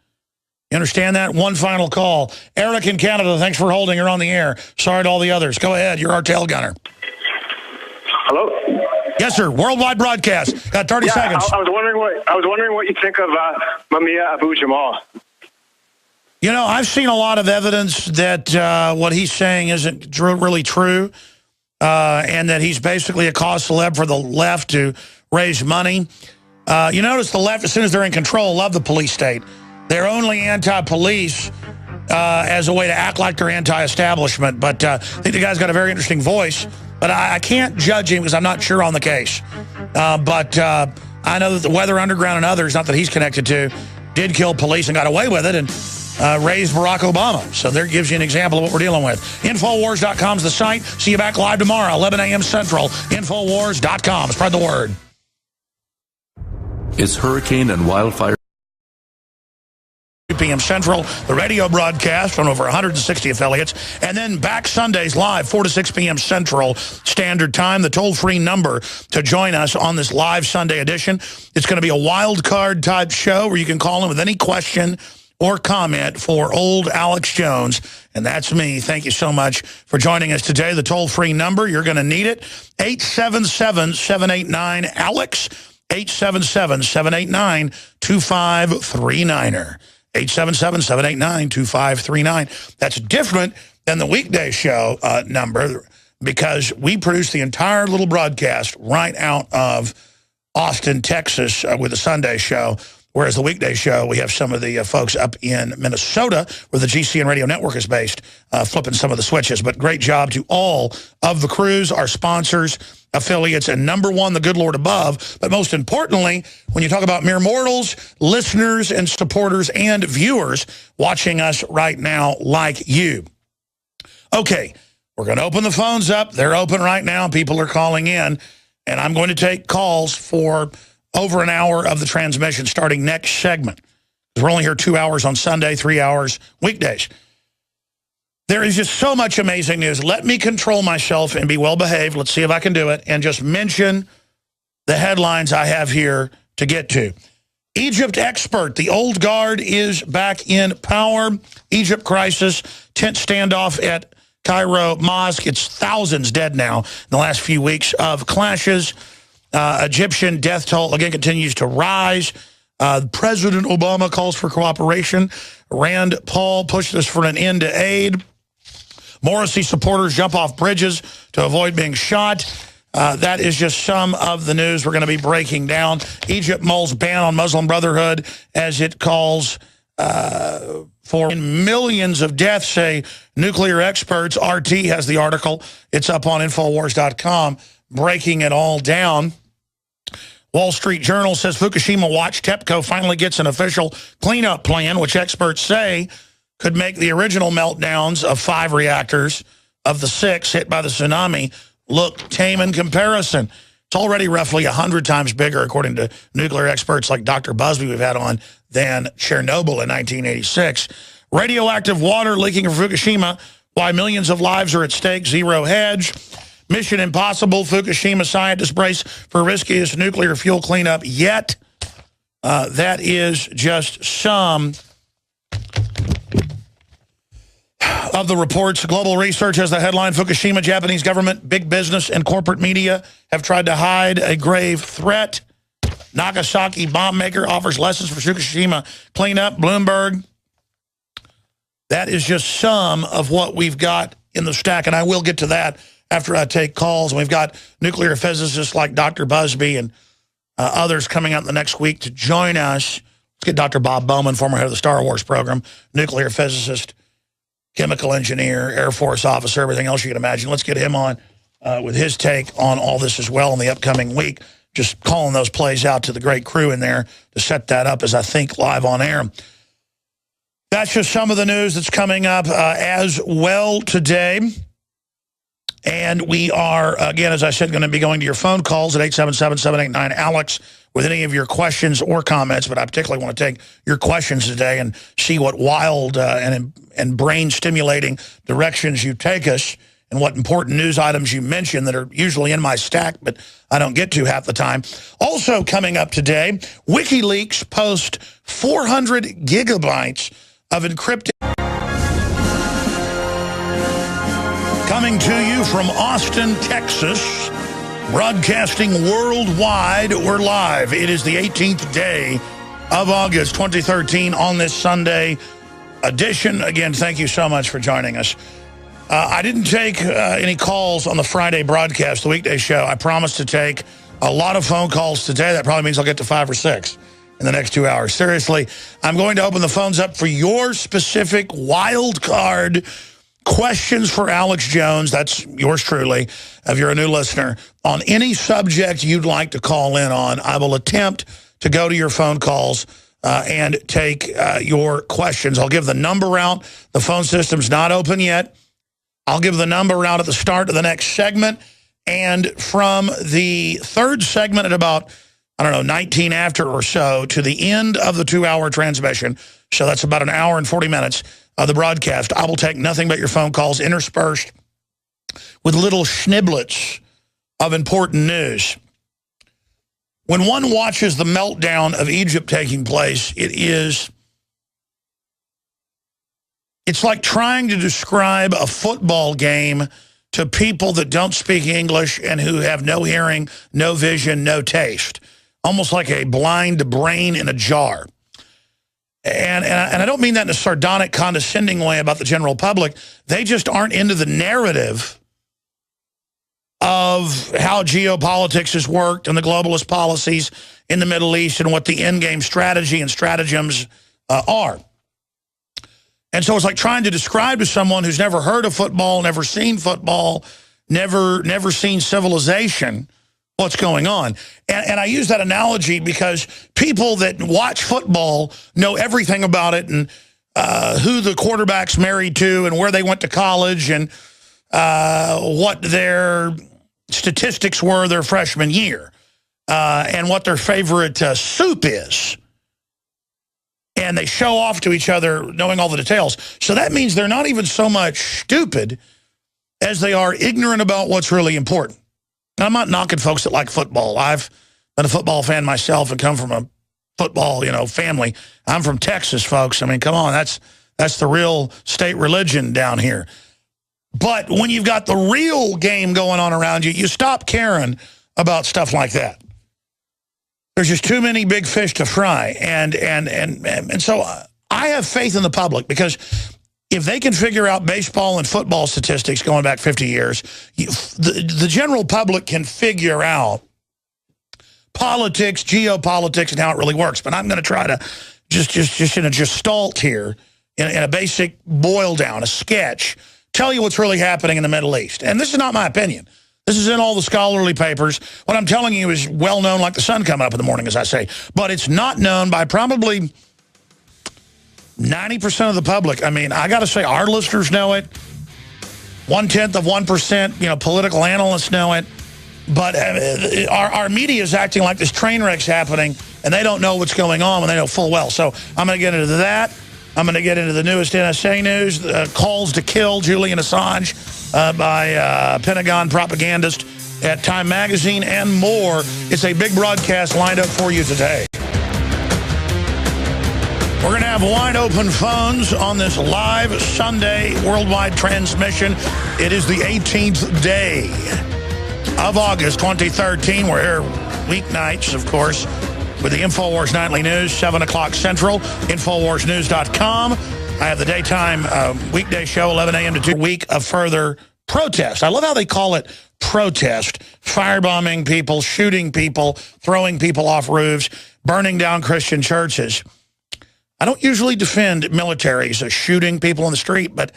You understand that? One final call. Eric in Canada, thanks for holding. You're on the air. Sorry to all the others. Go ahead. You're our tail gunner. Hello? Yes, sir. Worldwide broadcast. Got 30 seconds. I was wondering what you think of Mumia Abu-Jamal. You know, I've seen a lot of evidence that what he's saying isn't really true, and that he's basically a cause celeb for the left to raise money. You notice the left, as soon as they're in control, love the police state. They're only anti-police as a way to act like they're anti-establishment. But I think the guy's got a very interesting voice. But I can't judge him because I'm not sure on the case. But I know that the Weather Underground and others, not that he's connected to, did kill police and got away with it. And raised Barack Obama. So there gives you an example of what we're dealing with. Infowars.com is the site. See you back live tomorrow, 11 a.m. Central. Infowars.com. Spread the word. It's hurricane and wildfire. 2 p.m. Central, the radio broadcast on over 160 affiliates, and then back Sundays live, 4 to 6 p.m. Central Standard Time, the toll-free number to join us on this live Sunday edition. It's going to be a wild card type show where you can call in with any question or comment for old Alex Jones, and that's me. Thank you so much for joining us today. The toll-free number, you're going to need it, 877-789-ALEX, 877-789-2539er. 877-789-2539. That's different than the weekday show number because we produce the entire little broadcast right out of Austin, Texas with the Sunday show, whereas the weekday show, we have some of the folks up in Minnesota where the GCN Radio Network is based, flipping some of the switches. But great job to all of the crews, our sponsors, affiliates, and number one, the good Lord above. But most importantly, when you talk about mere mortals, listeners and supporters and viewers watching us right now like you. Okay, we're going to open the phones up. They're open right now. People are calling in, and I'm going to take calls for over an hour of the transmission starting next segment. We're only here 2 hours on Sunday, 3 hours weekdays. There is just so much amazing news. Let me control myself and be well-behaved. Let's see if I can do it. And just mention the headlines I have here to get to. Egypt expert. The old guard is back in power. Egypt crisis. Tense standoff at Cairo Mosque. It's thousands dead now in the last few weeks of clashes. Egyptian death toll, again, continues to rise. President Obama calls for cooperation. Rand Paul pushes for an end to aid. Morrissey supporters jump off bridges to avoid being shot. That is just some of the news we're going to be breaking down. Egypt mulls ban on Muslim Brotherhood as it calls for millions of deaths, say nuclear experts. RT has the article. It's up on Infowars.com, breaking it all down. Wall Street Journal says Fukushima watch TEPCO finally gets an official cleanup plan, which experts say could make the original meltdowns of 5 reactors of the 6 hit by the tsunami look tame in comparison. It's already roughly 100 times bigger, according to nuclear experts like Dr. Busby we've had on, than Chernobyl in 1986. Radioactive water leaking from Fukushima, why millions of lives are at stake, zero hedge. Mission Impossible, Fukushima scientists brace for riskiest nuclear fuel cleanup yet. That is just some of the reports. Global Research has the headline, Fukushima, Japanese government, big business, and corporate media have tried to hide a grave threat. Nagasaki bomb maker offers lessons for Fukushima cleanup. Bloomberg. That is just some of what we've got in the stack, and I will get to that after I take calls. We've got nuclear physicists like Dr. Busby and others coming out in the next week to join us. Let's get Dr. Bob Bowman, former head of the Star Wars program, nuclear physicist, chemical engineer, Air Force officer, everything else you can imagine. Let's get him on with his take on all this as well in the upcoming week. Just calling those plays out to the great crew in there to set that up as I think live on air. That's just some of the news that's coming up as well today. And we are, again, as I said, going to be going to your phone calls at 877-789-ALEX with any of your questions or comments. But I particularly want to take your questions today and see what wild and brain-stimulating directions you take us and what important news items you mention that are usually in my stack, but I don't get to half the time. Also coming up today, WikiLeaks post 400 gigabytes of encrypted. Coming to you from Austin, Texas, broadcasting worldwide, we're live. It is the 18th day of August 2013 on this Sunday edition. Again, thank you so much for joining us. I didn't take any calls on the Friday broadcast, the weekday show. I promised to take a lot of phone calls today. That probably means I'll get to 5 or 6 in the next 2 hours. Seriously, I'm going to open the phones up for your specific wild card questions for Alex Jones. That's yours truly, if you're a new listener, on any subject you'd like to call in on. I will attempt to go to your phone calls and take your questions. I'll give the number out. The phone system's not open yet. I'll give the number out at the start of the next segment. And from the third segment at about, 19 after or so, to the end of the 2-hour transmission, so that's about an hour and 40 minutes of the broadcast, I will take nothing but your phone calls interspersed with little schniblets of important news. When one watches the meltdown of Egypt taking place, it's like trying to describe a football game to people that don't speak English and who have no hearing, no vision, no taste. Almost like a blind brain in a jar. And I don't mean that in a sardonic, condescending way about the general public. They just aren't into the narrative of how geopolitics has worked and the globalist policies in the Middle East and what the endgame strategy and stratagems are. And so it's like trying to describe to someone who's never heard of football, never seen football, never seen civilization, what's going on. And I use that analogy because people that watch football know everything about it and who the quarterback's married to and where they went to college and what their statistics were their freshman year and what their favorite soup is. And they show off to each other knowing all the details. So that means they're not even so much stupid as they are ignorant about what's really important. And I'm not knocking folks that like football. I've been a football fan myself and come from a football, family. I'm from Texas, folks. I mean, come on, that's the real state religion down here. But when you've got the real game going on around you, you stop caring about stuff like that. There's just too many big fish to fry. And so I have faith in the public because if they can figure out baseball and football statistics going back 50 years, the general public can figure out politics, geopolitics, and how it really works. But I'm going to try to just in a gestalt here, in a basic boil down, a sketch, tell you what's really happening in the Middle East. And this is not my opinion. This is in all the scholarly papers. What I'm telling you is well known like the sun coming up in the morning, as I say. But it's not known by probably 90% of the public. I mean, I got to say, our listeners know it. 0.1%, political analysts know it. But our media is acting like this train wreck's happening, and they don't know what's going on when they know full well. So I'm going to get into that. I'm going to get into the newest NSA news, calls to kill Julian Assange by Pentagon propagandist at Time Magazine, and more. It's a big broadcast lined up for you today. We're going to have wide open phones on this live Sunday worldwide transmission. It is the 18th day of August 2013. We're here weeknights, of course, with the InfoWars Nightly News, 7 o'clock Central, InfoWarsNews.com. I have the daytime weekday show, 11 a.m. to 2, week of further protest. I love how they call it protest. Firebombing people, shooting people, throwing people off roofs, burning down Christian churches. I don't usually defend militaries shooting people in the street, but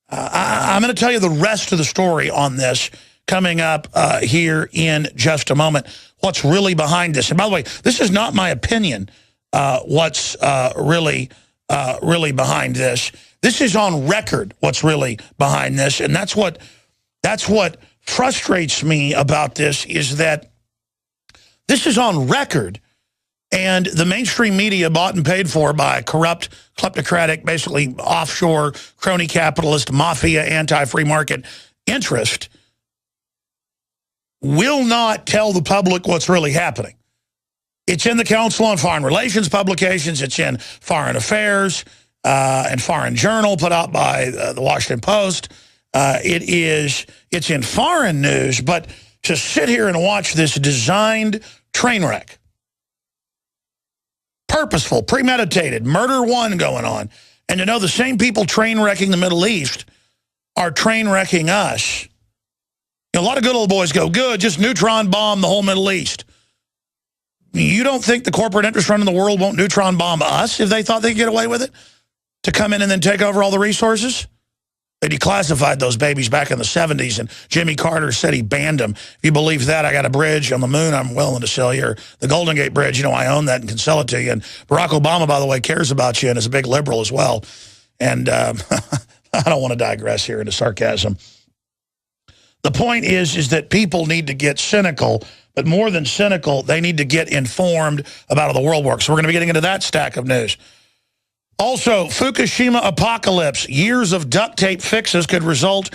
I'm going to tell you the rest of the story on this coming up here in just a moment. What's really behind this? And by the way, this is not my opinion. What's really behind this? This is on record. What's really behind this? And that's what frustrates me about this is that this is on record. And the mainstream media bought and paid for by corrupt, kleptocratic, basically offshore, crony capitalist, mafia, anti-free market interest will not tell the public what's really happening. It's in the Council on Foreign Relations publications. It's in Foreign Affairs and Foreign Journal put out by the Washington Post. It's in foreign news, but to sit here and watch this designed train wreck, purposeful, premeditated, murder one going on, and to know the same people train wrecking the Middle East are train wrecking us. A lot of good old boys go, good, just neutron bomb the whole Middle East. You don't think the corporate interest running the world won't neutron bomb us if they thought they could get away with it? To come in and then take over all the resources? They declassified those babies back in the 70s, and Jimmy Carter said he banned them. If you believe that, I got a bridge on the moon I'm willing to sell you. Or the Golden Gate Bridge, I own that and can sell it to you. And Barack Obama, by the way, cares about you and is a big liberal as well. And I don't want to digress here into sarcasm. The point is that people need to get cynical, but more than cynical, they need to get informed about how the world works. So we're going to be getting into that stack of news. Also, Fukushima apocalypse. Years of duct tape fixes could result in